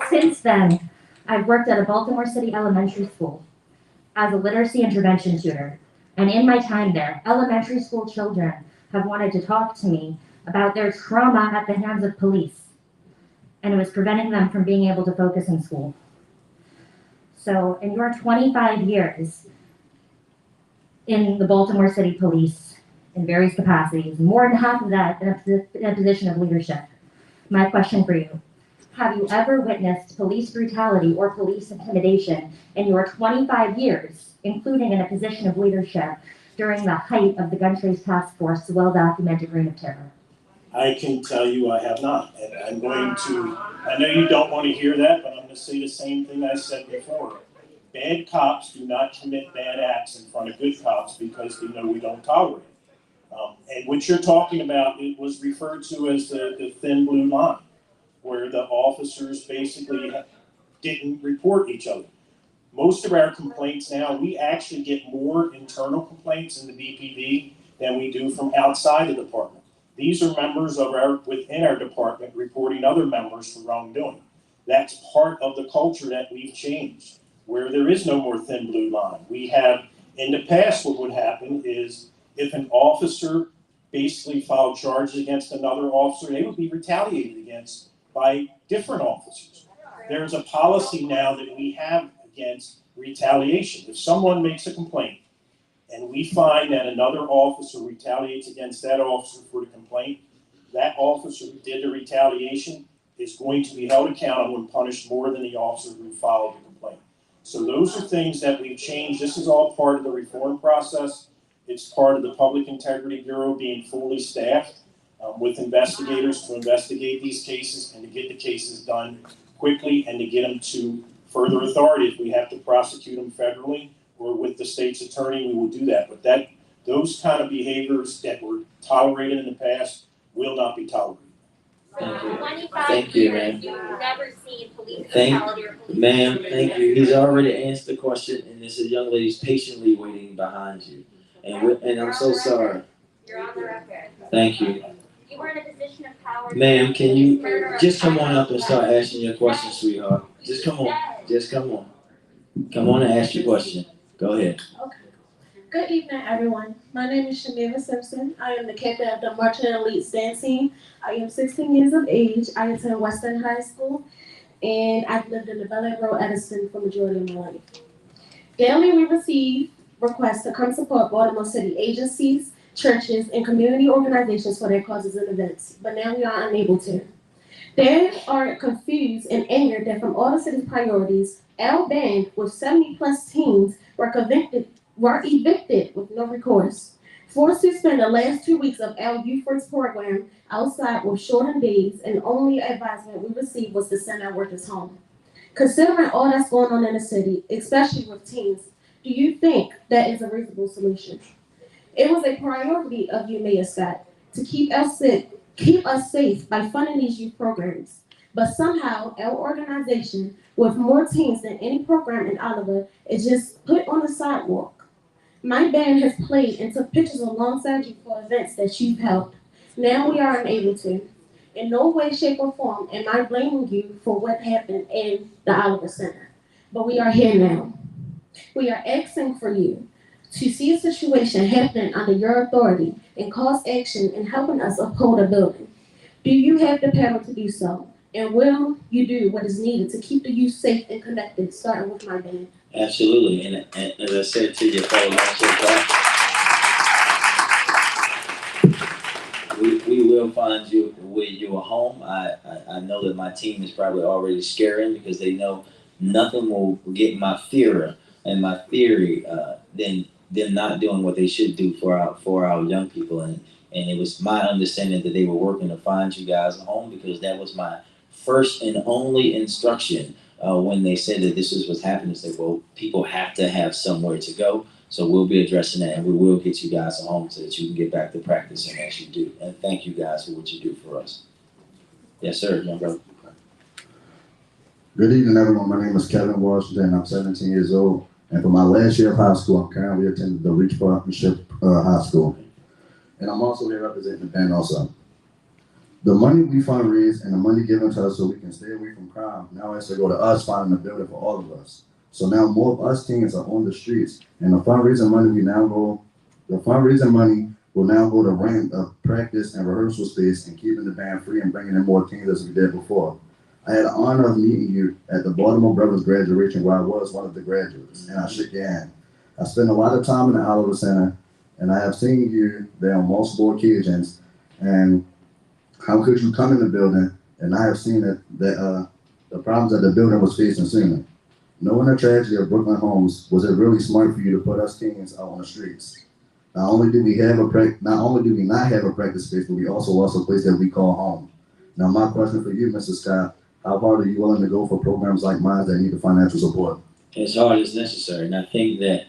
Since then, I've worked at a Baltimore City elementary school as a literacy intervention tutor. And in my time there, elementary school children have wanted to talk to me about their trauma at the hands of police. And it was preventing them from being able to focus in school. So in your 25 years in the Baltimore City Police, in various capacities, more than half of that in a position of leadership, my question for you, have you ever witnessed police brutality or police intimidation in your 25 years, including in a position of leadership during the height of the Gun Trace Task Force's well-documented reign of terror? I can tell you I have not. And I'm going to, I know you don't want to hear that, but I'm going to say the same thing I said before. Bad cops do not commit bad acts in front of good cops because they know we don't tolerate it. And what you're talking about, it was referred to as the thin blue line, where the officers basically didn't report each other. Most of our complaints now, we actually get more internal complaints in the BPD than we do from outside the department. These are members of within our department reporting other members for wrongdoing. That's part of the culture that we've changed, where there is no more thin blue line. We have, in the past, what would happen is if an officer basically filed charges against another officer, they would be retaliated against by different officers. There's a policy now that we have against retaliation. If someone makes a complaint and we find that another officer retaliates against that officer for the complaint, that officer who did the retaliation is going to be held accountable and punished more than the officer who filed the complaint. So those are things that we've changed. This is all part of the reform process. It's part of the Public Integrity Bureau being fully staffed with investigators to investigate these cases and to get the cases done quickly and to get them to further authority. If we have to prosecute them federally or with the state's attorney, we will do that. But those kind of behaviors that were tolerated in the past will not be tolerated. Thank you. 25 Thank you, ma'am. You've never seen police brutality or police. Ma'am, thank you. He's already answered the question, and this young lady's patiently waiting behind you. And I'm so sorry. You're on the record. Thank you. You were in a position of power. Ma'am, can you just come on up and start asking your question, sweetheart? Just come on. Just come on. Come on and ask your question. Go ahead. Okay. Good evening, everyone. My name is Shaneva Simpson. I am the captain of the Marching Elite Dance Team. I am 16 years of age. I attend Western High School, and I've lived in the Bel Air Road, Edison, for the majority of my life. Daily, we receive requests to come support Baltimore City agencies, churches, and community organizations for their causes and events, but now we are unable to. They are confused and angered that from all the city's priorities, our band with 70+ teams were evicted with no recourse, forced to spend the last 2 weeks of our Youth First program outside with shortened days, and the only advisement we received was to send our workers home. Considering all that's going on in the city, especially with teens, do you think that is a reasonable solution? It was a priority of you, Mayor Scott, to keep us safe by funding these youth programs. But somehow, our organization, with more teams than any program in Oliver, is just put on the sidewalk. My band has played and took pictures alongside you for events that you've held. Now we are unable to. In no way, shape, or form am I blaming you for what happened in the Oliver Center. But we are here now. We are asking for you to see a situation happening under your authority and cause action in helping us uphold a building. Do you have the power to do so? And will you do what is needed to keep the youth safe and connected, starting with my band? Absolutely. And as I said to your fellow we will find you where you are home. I know that my team is probably already scaring because they know nothing will get my fear and my theory than them not doing what they should do for our young people. And And it was my understanding that they were working to find you guys a home, because that was my first and only instruction when they said that this is what's happening. They said, well, people have to have somewhere to go. So we'll be addressing that, and we will get you guys a home so that you can get back to practicing as you do. And thank you guys for what you do for us. Yes, sir, young brother. Good evening, everyone. My name is Kevin Washington. I'm 17 years old. And for my last year of high school, I'm currently attending the Reach Partnership High School. And I'm also here representing the band also. The money we fundraise and the money given to us so we can stay away from crime now has to go to us finding a building for all of us. So now more of us teens are on the streets, and the fundraising money will now go to rent a practice and rehearsal space and keeping the band free and bringing in more teens as we did before. I had the honor of meeting you at the Baltimore Brothers graduation where I was one of the graduates, and I shook your hand. I spent a lot of time in the Oliver Center, and I have seen you there on multiple occasions. And how could you come in the building? And I have seen that the problems that the building was facing sooner. Knowing the tragedy of Brooklyn homes, was it really smart for you to put us teens out on the streets? Not only do we not have a practice space, but we also lost a place that we call home. Now, my question for you, Mr. Scott, how hard are you willing to go for programs like mine that need the financial support? As hard as necessary. And I think that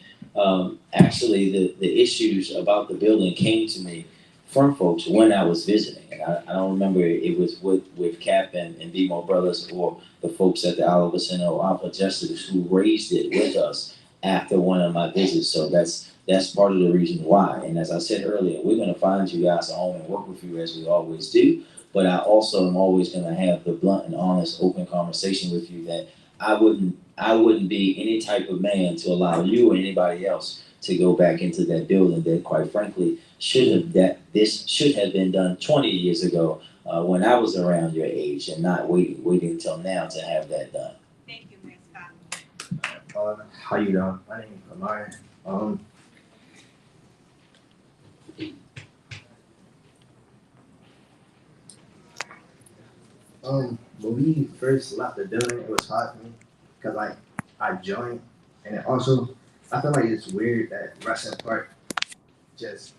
actually the issues about the building came to me from folks when I was visiting. And I don't remember it was with Cap and BMO Brothers or the folks at the Oliver Center or Alpha Justice who raised it with us after one of my visits. So that's part of the reason why. And as I said earlier, we're going to find you guys a home and work with you as we always do. But I also am always going to have the blunt and honest, open conversation with you that I wouldn't be any type of man to allow you or anybody else to go back into that building that, quite frankly, this should have been done 20 years ago when I was around your age, and not waiting until now to have that done. Thank you, Ms. Scott. How you doing? My name is Amari. When we first left the building, it was hard for me because I joined, and it also I feel like it's weird that Wrestling Park just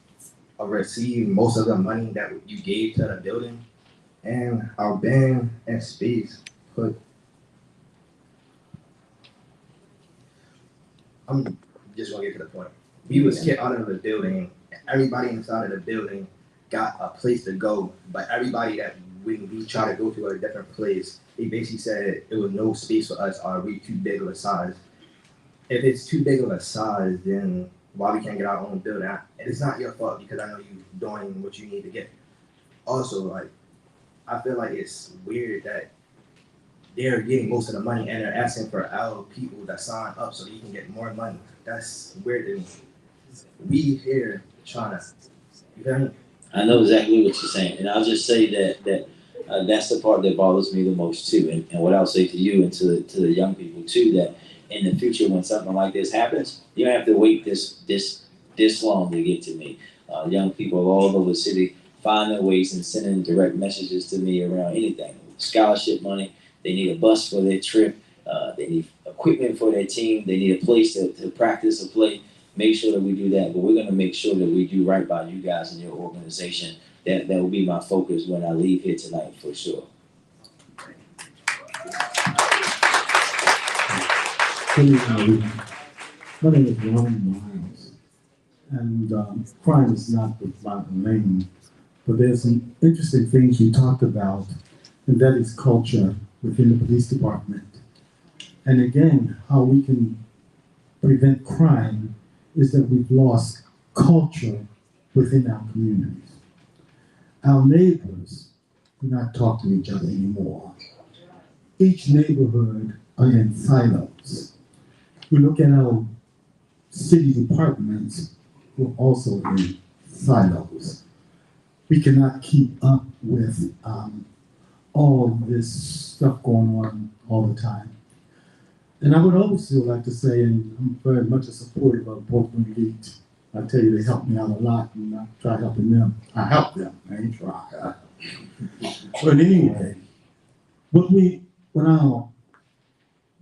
received most of the money that you gave to the building, and our band and space put. I'm just gonna get to the point. We was kicked out of the building. Everybody inside of the building got a place to go, but everybody that when we try to go to a different place, they basically said it was no space for us. Are we too big of a size? If it's too big of a size, then why we can't get our own building? It's not your fault because I know you doing what you need to get. Also, I feel like it's weird that they're getting most of the money and they're asking for our people that sign up so they can get more money. That's weird to me. We here trying to, you feel me? I know exactly what you're saying, and I'll just say that that's the part that bothers me the most too. And what I'll say to you and to the young people too, that in the future when something like this happens, you don't have to wait this long to get to me. Young people all over the city find their ways and sending direct messages to me around anything. Scholarship money, they need a bus for their trip, they need equipment for their team, they need a place to practice or play. Make sure that we do that, but we're going to make sure that we do right by you guys and your organization. That will be my focus when I leave here tonight, for sure. Good evening. My name is Ron Miles, and crime is not my lane, but there's some interesting things you talked about, and that is culture within the police department. And again, how we can prevent crime is that we've lost culture within our communities. Our neighbors do not talk to each other anymore. Each neighborhood are in silos. We look at our city departments, we're also in silos. We cannot keep up with all this stuff going on all the time. And I would also like to say, and I'm very much a supporter of Baltimore Elite. I tell you, they help me out a lot, and I try helping them. I help them, I ain't try. But anyway, what I'm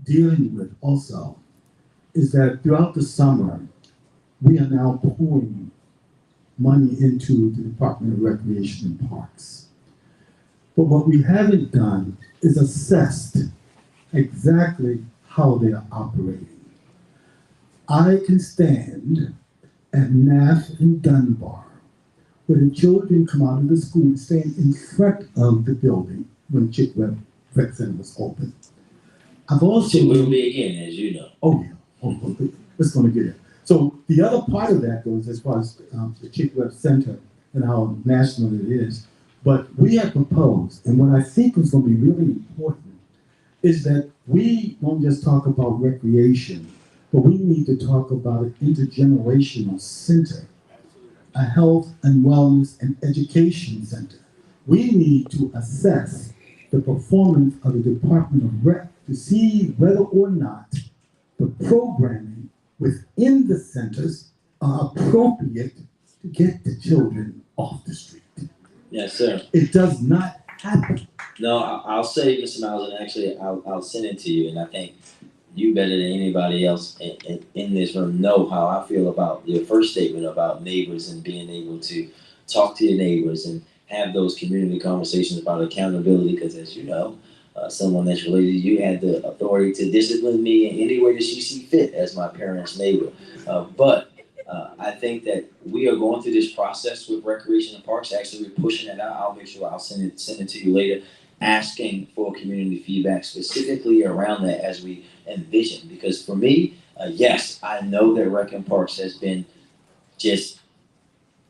dealing with also is that throughout the summer, we are now pouring money into the Department of Recreation and Parks. But what we haven't done is assessed exactly how they are operating. I can stand at NAF and Dunbar, where the children come out of the school, stand in front of the building when Chickwell Rec Center was open. I've also It will be again, as you know. Oh, yeah. Let's going to get it. So the other part of that goes as far as the Chickwell Center and how national it is. But we have proposed, and what I think is going to be really important, is that we won't just talk about recreation, but we need to talk about an intergenerational center, a health and wellness and education center. We need to assess the performance of the Department of Rec to see whether or not the programming within the centers are appropriate to get the children off the street. Yes, sir. It does not happen. No, I'll say, Mr. Miles, and actually I'll send it to you, and I think you better than anybody else in this room know how I feel about your first statement about neighbors and being able to talk to your neighbors and have those community conversations about accountability, because as you know, someone that's related to you had the authority to discipline me in any way that she see fit as my parents' neighbor. But I think that we are going through this process with Recreation and Parks. Actually, we're pushing it out. I'll make sure I'll send it to you later, asking for community feedback specifically around that as we envision. Because for me, yes, I know that Rec and Parks has been just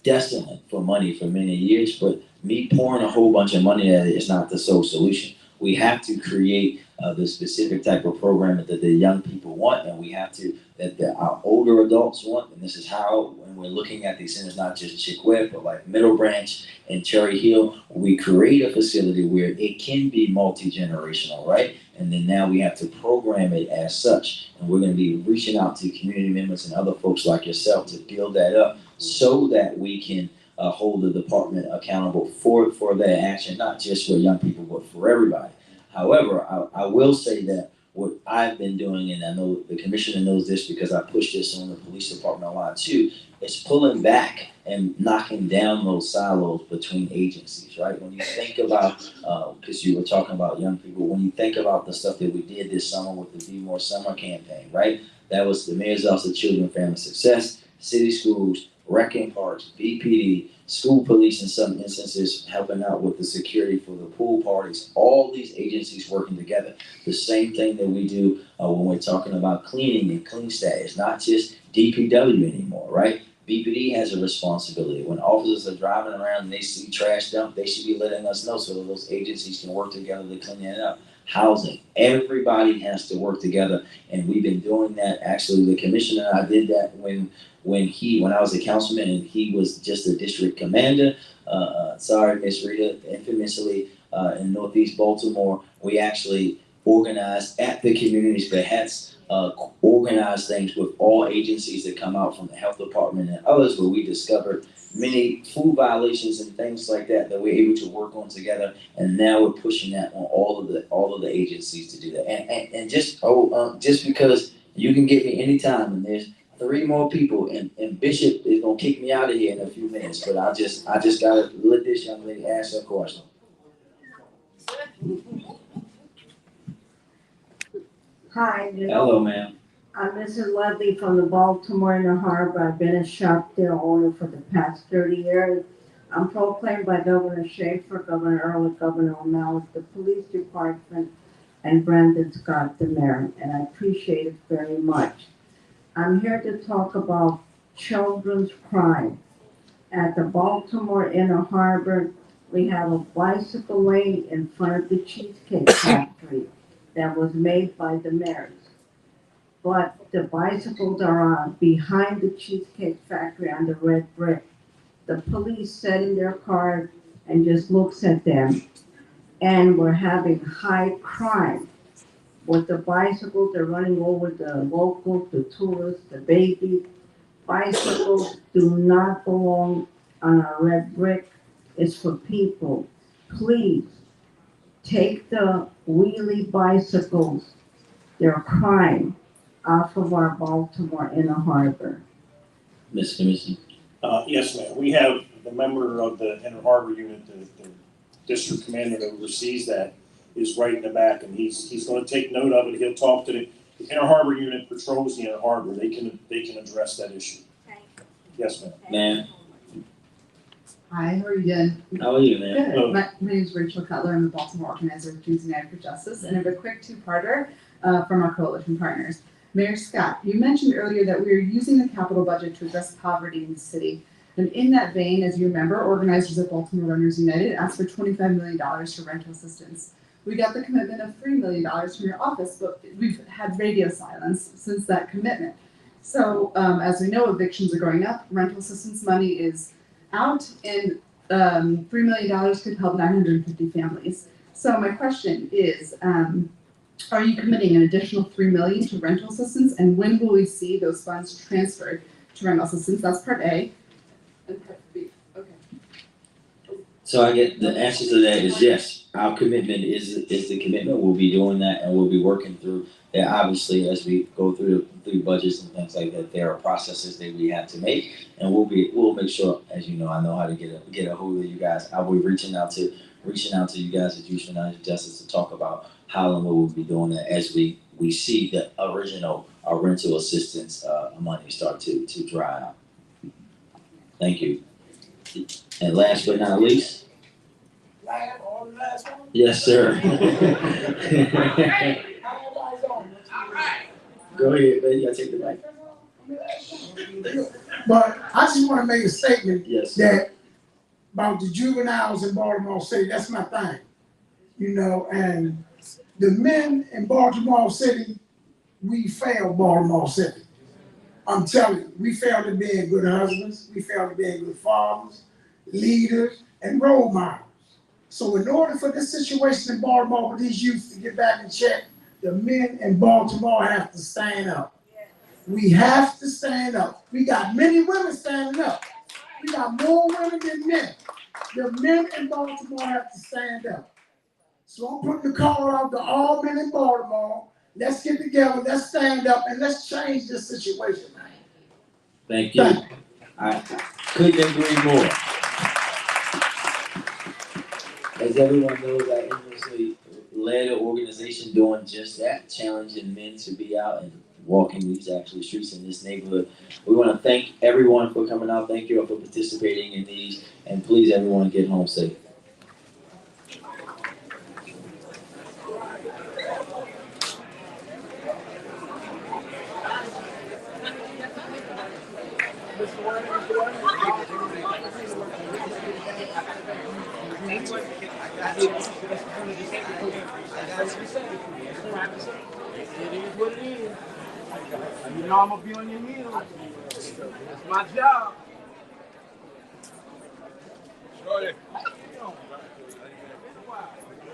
desolate for money for many years, but me pouring a whole bunch of money at it is not the sole solution. We have to create the specific type of program that the young people want, and we have to, our older adults want, and this is how, when we're looking at these centers, not just Chickwell, but like Middle Branch and Cherry Hill, we create a facility where it can be multi-generational, right? And then now we have to program it as such. And we're gonna be reaching out to community members and other folks like yourself to build that up so that we can hold the department accountable for their action, not just for young people, but for everybody. However, I will say that what I've been doing, and I know the commissioner knows this because I pushed this on the police department a lot too, is pulling back and knocking down those silos between agencies, right? When you think about, because you were talking about young people, when you think about the stuff that we did this summer with the Be More Summer campaign, right? That was the Mayor's Office of Children and Family Success, city schools, Rec and Parks, BPD, school police in some instances helping out with the security for the pool parties, all these agencies working together. The same thing that we do when we're talking about cleaning and clean status, not just DPW anymore, right? BPD has a responsibility. When officers are driving around and they see trash dump, they should be letting us know so that those agencies can work together to clean it up. Housing, everybody has to work together, and we've been doing that. Actually, the commissioner and I did that when I was a councilman and he was just a district commander. Sorry, Miss Rita, infamously in Northeast Baltimore, we actually organized at the community's behest, organized things with all agencies that come out from the health department and others, where we discovered many food violations and things like that that we're able to work on together. And now we're pushing that on all of the agencies to do that. And just because you can get me anytime, and there's 3 more people, and Bishop is gonna kick me out of here in a few minutes, but I just gotta let this young lady ask her question. Hi, Hello, ma'am. I'm Mrs. Ludley from the Baltimore Inner Harbor. I've been a shop there owner for the past 30 years. I'm proclaimed by Governor Schaefer, Governor Earl, Governor O'Malley, the police department, and Brandon Scott, the mayor, and I appreciate it very much. I'm here to talk about children's crime. At the Baltimore Inner Harbor, we have a bicycle lane in front of the Cheesecake Factory that was made by the mayors. But the bicycles are on behind the Cheesecake Factory on the red brick. The police sit in their car and just looks at them. And we're having high crime. With the bicycles, they're running over the locals, the tourists, the babies. Bicycles do not belong on a red brick. It's for people. Please, take the wheelie bicycles, they're crime, off of our Baltimore Inner Harbor. Ms. Commissioner. Yes, ma'am. We have the member of the Inner Harbor unit, the district commander that oversees that, is right in the back, and he's going to take note of it. He'll talk to the Inner Harbor unit patrols the Inner Harbor. They can address that issue. Yes, ma'am. Ma'am, Hi, how are you doing? how are you, man? Good. My name is Rachel Cutler. I'm the Baltimore organizer of Jews United for Justice, and I have a quick two-parter from our coalition partners. Mayor Scott, you mentioned earlier that we are using the capital budget to address poverty in the city. And in that vein, as you remember, organizers of Baltimore Runners United asked for $25 million for rental assistance. We got the commitment of $3 million from your office, but we've had radio silence since that commitment. So as we know, evictions are going up, rental assistance money is out, and $3 million could help 950 families. So my question is, are you committing an additional $3 million to rental assistance, and when will we see those funds transferred to rental assistance? That's part A. And part B. Okay. So I get the answer to that is yes. Our commitment is the commitment. We'll be doing that, and we'll be working through that. Obviously, as we go through budgets and things like that, there are processes that we have to make, and we'll make sure. As you know, I know how to get a hold of you guys. I will be reaching out to you guys at Jews United for Justice to talk about how and what we'll be doing that as we see the original rental assistance money start to dry out. Thank you. And last but not least. Yes, sir. Go ahead, man. You gotta take the mic. But I just want to make a statement Yes, that about the juveniles in Baltimore City. That's my thing, you know. And the men in Baltimore City, we failed Baltimore City. I'm telling you, we failed at being good husbands. We failed at being good fathers, leaders, and role models. So in order for this situation in Baltimore for these youth to get back in check, the men in Baltimore have to stand up. We have to stand up. We got many women standing up. We got more women than men. The men in Baltimore have to stand up. So I'm putting the call out to all men in Baltimore. Let's get together, let's stand up, and let's change this situation, man. Thank you. I couldn't agree more. As everyone knows, I infamously led an organization doing just that, challenging men to be out and walking these actual streets in this neighborhood. We want to thank everyone for coming out. Thank you all for participating in these, and please, everyone, get home safe. You know I'm gonna be on your heels. That's my job. Go ahead.